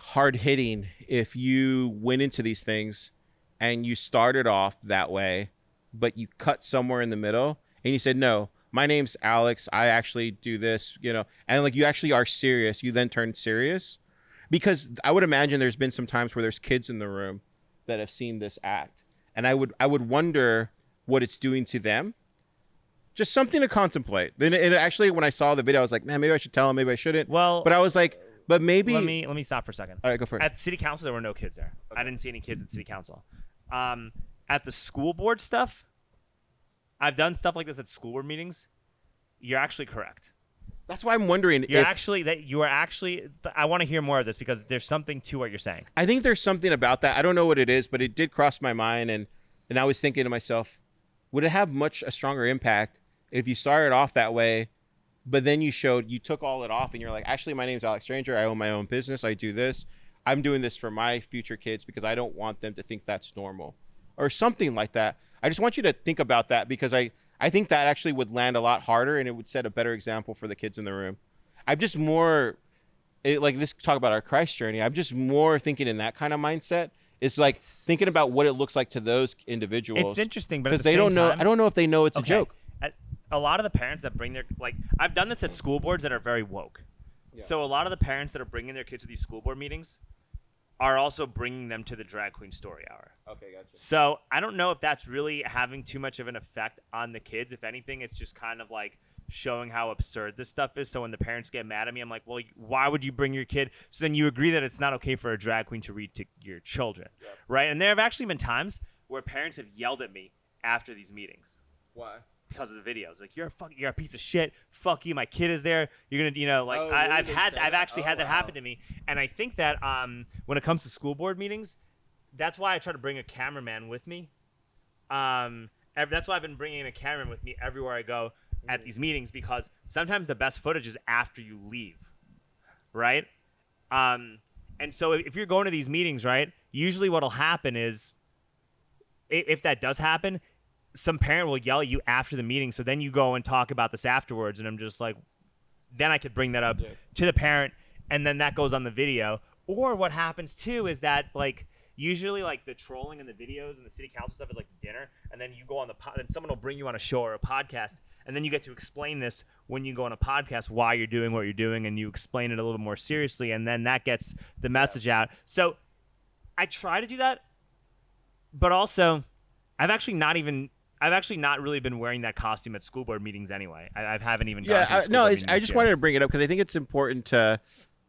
S1: hard hitting if you went into these things and you started off that way, but you cut somewhere in the middle and you said, no, my name's Alex, I actually do this, and you actually are serious, you then turn serious? Because I would imagine there's been some times where there's kids in the room that have seen this act, and I would wonder what it's doing to them. Just something to contemplate. Then actually, when I saw the video, I was like, man, maybe I should tell him, maybe I shouldn't.
S2: Well,
S1: but I was like, but maybe.
S2: Let me stop for a second.
S1: All right, go for it.
S2: At city council, there were no kids there.
S1: Okay.
S2: I didn't see any kids at city council. At the school board stuff, I've done stuff like this at school board meetings. You're actually correct.
S1: That's why I'm wondering.
S2: You are actually. I want to hear more of this because there's something to what you're saying.
S1: I think there's something about that. I don't know what it is, but it did cross my mind, and I was thinking to myself, would it have a stronger impact if you started off that way, but then you took all it off and you're like, actually, my name's Alex Stranger. I own my own business. I do this. I'm doing this for my future kids because I don't want them to think that's normal or something like that. I just want you to think about that, because I think that actually would land a lot harder, and it would set a better example for the kids in the room. I'm just more this talk about our Christ journey. I'm just more thinking in that kind of mindset. It's like thinking about what it looks like to those individuals.
S2: It's interesting, but
S1: because they don't know. I don't know if they know it's a joke.
S2: A lot of the parents that bring their I've done this at school boards that are very woke. Yeah. So a lot of the parents that are bringing their kids to these school board meetings are also bringing them to the drag queen story hour.
S1: Okay, gotcha.
S2: So I don't know if that's really having too much of an effect on the kids. If anything, it's just kind of showing how absurd this stuff is. So when the parents get mad at me, I'm like, well, why would you bring your kid? So then you agree that it's not okay for a drag queen to read to your children, right? And there have actually been times where parents have yelled at me after these meetings.
S1: Why?
S2: Because of the videos, you're a piece of shit. Fuck you. My kid is there. You're gonna, I've actually had that happen to me. And I think that when it comes to school board meetings, that's why I try to bring a cameraman with me. That's why I've been bringing a cameraman with me everywhere I go at these meetings, because sometimes the best footage is after you leave, right? And so if you're going to these meetings, right, usually what'll happen is, if that does happen, some parent will yell at you after the meeting, so then you go and talk about this afterwards, and I'm just like, then I could bring that up to the parent, and then that goes on the video. Or what happens too is that like usually like the trolling and the videos and the city council stuff is like dinner, and then you go on the then someone will bring you on a show or a podcast, and then you get to explain this when you go on a podcast why you're doing what you're doing, and you explain it a little more seriously, and then that gets the message out. So I try to do that, but also I've actually not really been wearing that costume at school board meetings anyway. I haven't even gone to a school board meeting
S1: I just wanted to bring it up because I think it's important to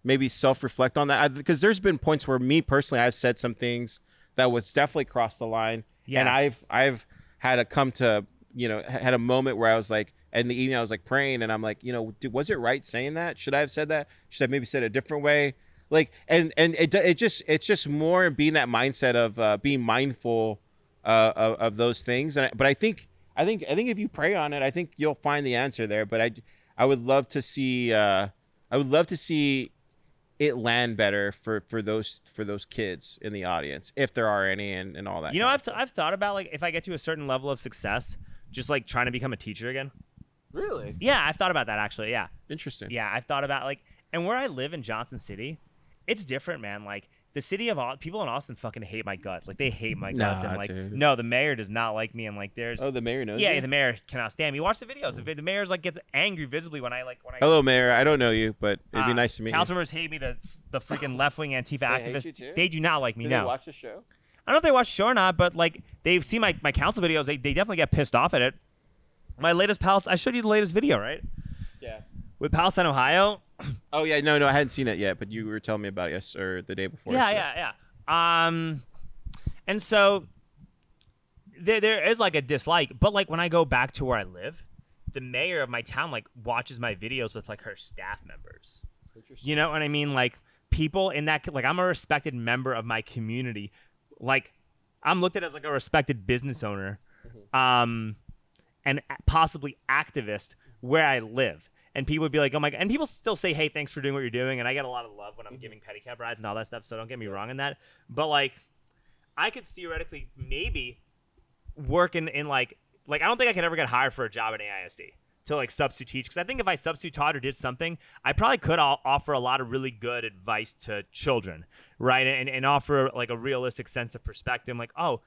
S1: maybe self-reflect on that, because there's been points where me personally, I've said some things that was definitely crossed the line. Yes. And I've had to come to, had a moment where I was like, in the evening I was like praying, and I'm like, dude, was it right saying that? Should I have said that? Should I maybe said it a different way? Like, and it's just more being that mindset of being mindful of those things. But I think if you pray on it, I think you'll find the answer there. But I would love to see it land better for those kids in the audience, if there are any, and all that.
S2: I've thought about like if I get to a certain level of success, just like trying to become a teacher again.
S1: Really?
S2: Yeah, I've thought about that actually. Yeah.
S1: Interesting.
S2: Yeah, I've thought about like, and where I live in Johnson City, it's different, man. Like the city of people in Austin fucking hate my gut. Like they hate my guts, and like
S1: dude.
S2: No, the mayor does not like me, and like there's
S1: the mayor knows.
S2: Yeah,
S1: you?
S2: the mayor cannot stand me. Watch the videos. The mayor's like gets angry visibly when I.
S1: Hello, mayor. I don't know you, but it'd be nice to meet you.
S2: Council members hate me. The freaking left wing Antifa activists. They do not like me.
S1: Do
S2: no.
S1: They watch the show?
S2: I don't know if they watch the show or not, but like they've seen my council videos. They definitely get pissed off at it. My latest I showed you the latest video, right?
S1: Yeah.
S2: With Palestine, Ohio.
S1: Oh yeah, no, I hadn't seen it yet, but you were telling me about it or the day before.
S2: Yeah. And so there is like a dislike, but like when I go back to where I live, the mayor of my town like watches my videos with like her staff members. You know what I mean? Like people in that, like I'm a respected member of my community. Like I'm looked at as like a respected business owner, and possibly activist where I live. And people would be like, oh my God. And people still say, hey, thanks for doing what you're doing. And I get a lot of love when I'm giving pedicab rides and all that stuff. So don't get me wrong in that. But like, I could theoretically maybe work in like I don't think I could ever get hired for a job at AISD to like substitute teach. Because I think if I substitute taught or did something, I probably could offer a lot of really good advice to children, right? And offer like a realistic sense of perspective. Like, oh,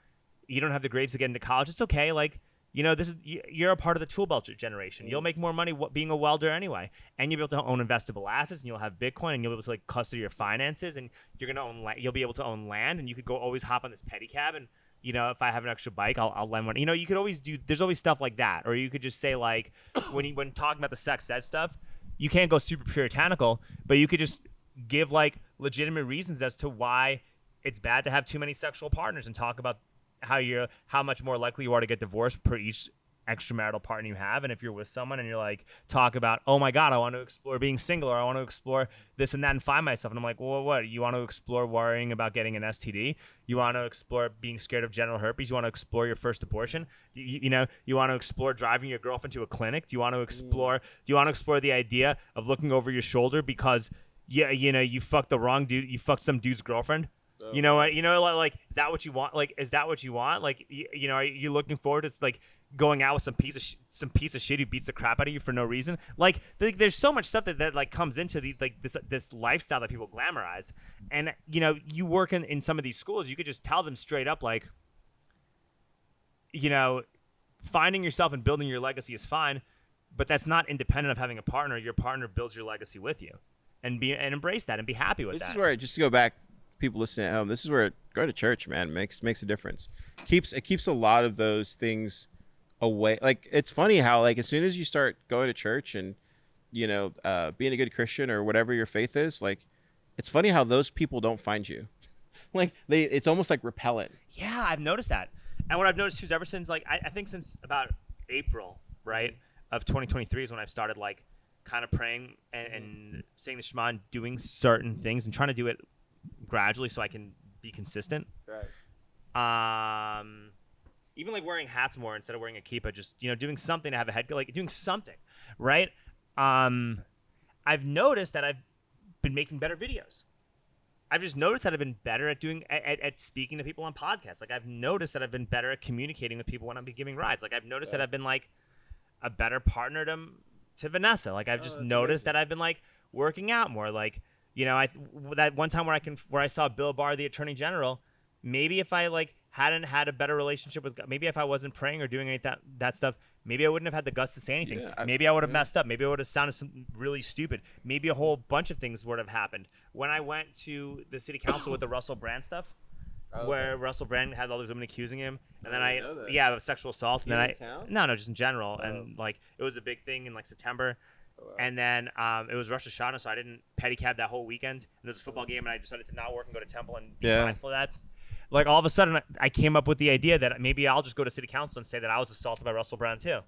S2: you don't have the grades to get into college. It's okay. Like, you're a part of the tool belt generation. You'll make more money being a welder anyway, and you'll be able to own investable assets, and you'll have Bitcoin, and you'll be able to like custody your finances, and you'll be able to own land, and you could go always hop on this pedicab, and if I have an extra bike, I'll lend one. You could always do. There's always stuff like that, or you could just say like when talking about the sex ed stuff, you can't go super puritanical, but you could just give like legitimate reasons as to why it's bad to have too many sexual partners, and talk about how much more likely you are to get divorced per each extramarital partner you have. And if you're with someone and you're like, talk about, oh my God, I want to explore being single, or I want to explore this and that and find myself. And I'm like, well, what? You want to explore worrying about getting an STD? You want to explore being scared of genital herpes? You want to explore your first abortion? You want to explore driving your girlfriend to a clinic? Do you want to explore the idea of looking over your shoulder because you fucked the wrong dude, you fucked some dude's girlfriend? You know what? Like, is that what you want? Like, is that what you want? Like, are you looking forward to like going out with some piece of shit who beats the crap out of you for no reason? Like, there's so much stuff that like comes into the like this lifestyle that people glamorize. And you work in some of these schools, you could just tell them straight up, like, finding yourself and building your legacy is fine, but that's not independent of having a partner. Your partner builds your legacy with you, and embrace that and be happy with that.
S1: This is where, just to go back, people listening at home, this is where going to church, man, makes a difference. It keeps a lot of those things away. Like, it's funny how like as soon as you start going to church and being a good Christian or whatever your faith is, like it's funny how those people don't find you. Like it's almost like repellent.
S2: Yeah, I've noticed that. And what I've noticed too is ever since like I think since about April, right, of 2023 is when I've started like kind of praying and saying the Shema and doing certain things and trying to do it gradually so I can be consistent.
S1: Right.
S2: Even like wearing hats more instead of wearing a kippah, just doing something to have a head, like doing something, right? I've noticed that I've been making better videos, I've just noticed that I've been better at at speaking to people on podcasts. Like I've noticed that I've been better at communicating with people when I'm giving rides. Like I've noticed that I've been like a better partner to Vanessa. Like I've just noticed that I've been like working out more. Like, you know, that one time where I saw Bill Barr, the Attorney General, maybe if I like hadn't had a better relationship with God, maybe if I wasn't praying or doing any of that stuff, maybe I wouldn't have had the guts to say anything. Maybe I would have messed up. Maybe I would have sounded really stupid. Maybe a whole bunch of things would have happened. When I went to the city council with the Russell Brand stuff, where Russell Brand had all those women accusing him, and then of sexual assault. And then no, just in general, and like it was a big thing in like September. And then it was Rosh Hashanah, so I didn't pedicab that whole weekend. And there was a football game, and I decided to not work and go to temple and be mindful of that. Like all of a sudden, I came up with the idea that maybe I'll just go to city council and say that I was assaulted by Russell Brand too.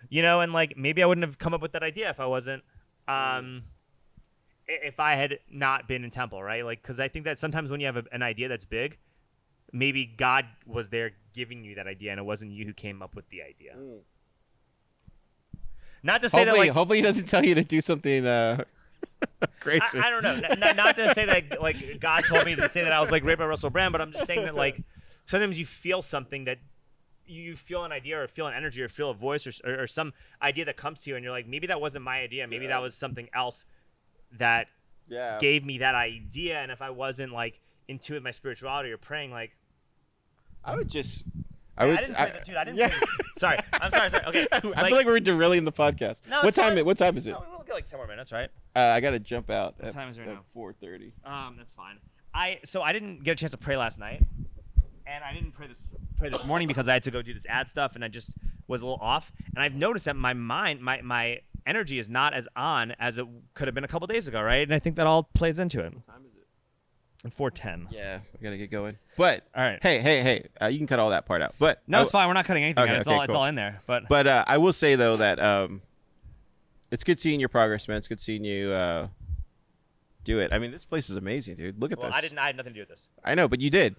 S2: You know, and like maybe I wouldn't have come up with that idea if I wasn't, if I had not been in temple, right? Like, because I think that sometimes when you have an idea that's big, maybe God was there giving you that idea, and it wasn't you who came up with the idea. Not to say
S1: hopefully he doesn't tell you to do something crazy.
S2: I don't know. Not to say that like God told me to say that I was like raped by Russell Brand, but I'm just saying that like sometimes you feel something that you feel an idea or feel an energy or feel a voice or some idea that comes to you, and you're like, maybe that wasn't my idea. Maybe that was something else that gave me that idea. And if I wasn't like into it, my spirituality or praying, like
S1: I would.
S2: I didn't. Sorry. I'm sorry. Okay.
S1: I feel like we're derailing the podcast. No, what time is it?
S2: No, we'll get like 10 more minutes, right?
S1: I gotta jump out.
S2: What time is it right now?
S1: 4:30.
S2: That's fine. I didn't get a chance to pray last night, and I didn't pray this morning because I had to go do this ad stuff, and I just was a little off. And I've noticed that my mind, my energy is not as on as it could have been a couple days ago, right? And I think that all plays into it. What time is it? 4:10.
S1: Yeah, we gotta get going. But
S2: all right.
S1: Hey, you can cut all that part out. But
S2: no, it's fine. We're not cutting anything.
S1: Okay,
S2: out. It's all in there. But
S1: I will say though that it's good seeing your progress, man. It's good seeing you do it. I mean, this place is amazing, dude. Look at this.
S2: I had nothing to do with this.
S1: I know, but you did.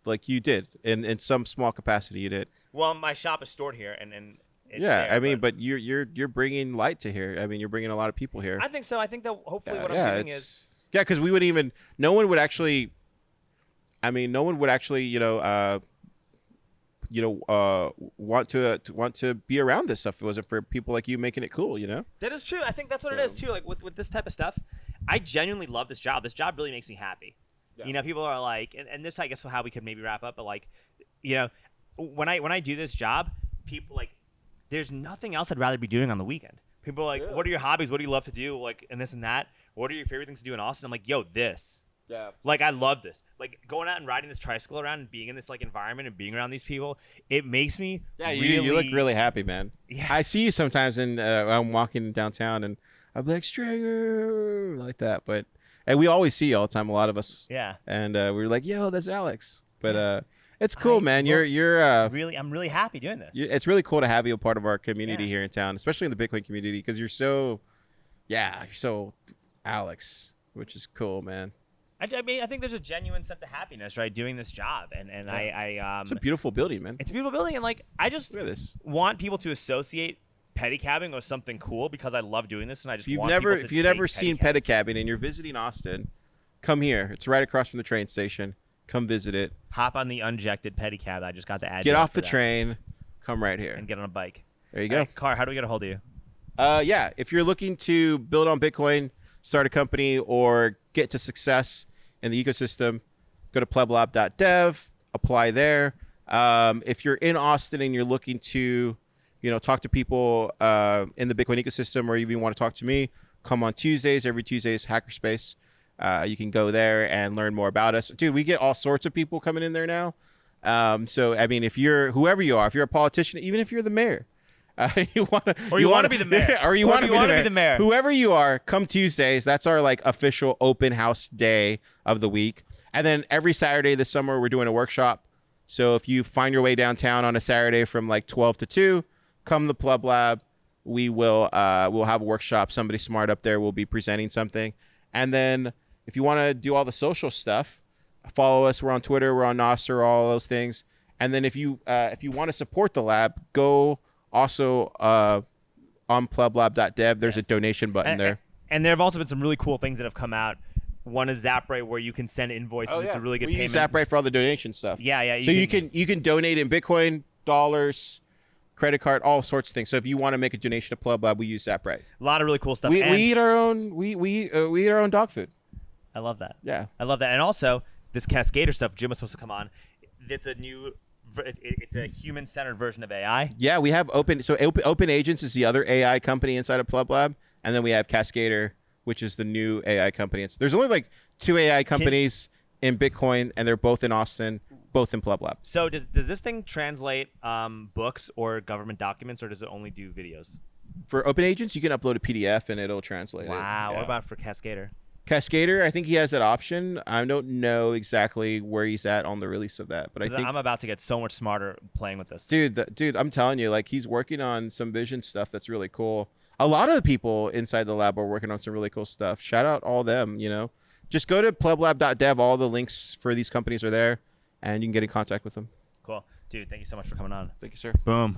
S1: Like you did in some small capacity. You did.
S2: Well, my shop is stored here, and it's
S1: yeah.
S2: there,
S1: I mean, but you're bringing light to here. I mean, you're bringing a lot of people here.
S2: I think so. I think that hopefully what I'm doing is.
S1: Yeah, because no one would actually, want to be around this stuff if it wasn't for people like you making it cool, you know?
S2: That is true. I think that's what it is too. Like with this type of stuff, I genuinely love this job. This job really makes me happy. Yeah. You know, people are like, and this I guess how we could maybe wrap up, but like, you know, when I do this job, people like, there's nothing else I'd rather be doing on the weekend. People are like, what are your hobbies? What do you love to do? Like, and this and that. What are your favorite things to do in Austin? I'm like, yo, this. Yeah. Like, I love this. Like, going out and riding this tricycle around and being in this, like, environment and being around these people, it makes me
S1: you look really happy, man. Yeah. I see you sometimes I'm walking downtown, and I'm like, Stringer, like that. And we always see you all the time, a lot of us.
S2: Yeah.
S1: And we're like, yo, that's Alex. But it's cool, man. I'm
S2: really happy doing this.
S1: It's really cool to have you a part of our community here in town, especially in the Bitcoin community, because you're so Alex, which is cool, man.
S2: I mean, I think there's a genuine sense of happiness, right, doing this job, and
S1: it's a beautiful building, man.
S2: It's a beautiful building, and like I just want people to associate pedicabbing with something cool because I love doing this, and I just
S1: if you've never seen pedicabbing and you're visiting Austin, come here. It's right across from the train station. Come visit it.
S2: Hop on the unjected pedicab. I just got the ad.
S1: Get off the train. Come right here
S2: and get on a bike.
S1: There you go.
S2: Car. How do we get a hold of you?
S1: Yeah, if you're looking to build on Bitcoin, start a company, or get to success in the ecosystem, go to pleblab.dev, apply there. If you're in Austin and you're looking to, talk to people in the Bitcoin ecosystem, or even want to talk to me, come on Tuesdays. Every Tuesday is Hackerspace. You can go there and learn more about us. Dude, we get all sorts of people coming in there now. So, I mean, if you're whoever you are, if you're a politician, even if you're the mayor, you want to be the mayor, or you want to be the mayor, whoever you are, come Tuesdays. That's our like official open house day of the week. And then every Saturday this summer, we're doing a workshop. So if you find your way downtown on a Saturday from like 12 to 2, come to Pleb Lab. We will we'll have a workshop. Somebody smart up there will be presenting something. And then if you want to do all the social stuff, follow us. We're on Twitter. We're on Nostr, all those things. And then if you want to support the lab, go also on pleblab.dev. There's a donation button there.
S2: And there have also been some really cool things that have come out One is Zapray, where you can send invoices. It's a really good
S1: we
S2: payment.
S1: use Zapray for all the donation stuff.
S2: Yeah.
S1: So you can donate in Bitcoin, dollars, credit card, all sorts of things. So if you want to make a donation to Pleb Lab, we use Zapray.
S2: A lot of really cool stuff.
S1: We eat our own we eat our own dog food.
S2: I love that.
S1: Yeah,
S2: I love that. And also this Cascader stuff. Jim was supposed to come on. It's a human-centered version of AI.
S1: Yeah, we have Open Agents is the other AI company inside of Pleb Lab, and then we have Cascader, which is the new AI company. There's only like 2 AI companies in Bitcoin, and they're both in Austin, both in Pleb Lab.
S2: So does this thing translate books or government documents, or does it only do videos?
S1: For Open Agents, you can upload a PDF and it'll translate it.
S2: Wow.
S1: Yeah.
S2: What about for Cascader?
S1: Cascader, I think he has that option. I don't know exactly where he's at on the release of that, but I think
S2: I'm about to get so much smarter playing with this.
S1: Dude, I'm telling you, like, he's working on some vision stuff that's really cool. A lot of the people inside the lab are working on some really cool stuff. Shout out all them, you know. Just go to pleblab.dev. All the links for these companies are there, and you can get in contact with them.
S2: Cool. Dude, thank you so much for coming on.
S1: Thank you, sir.
S2: Boom.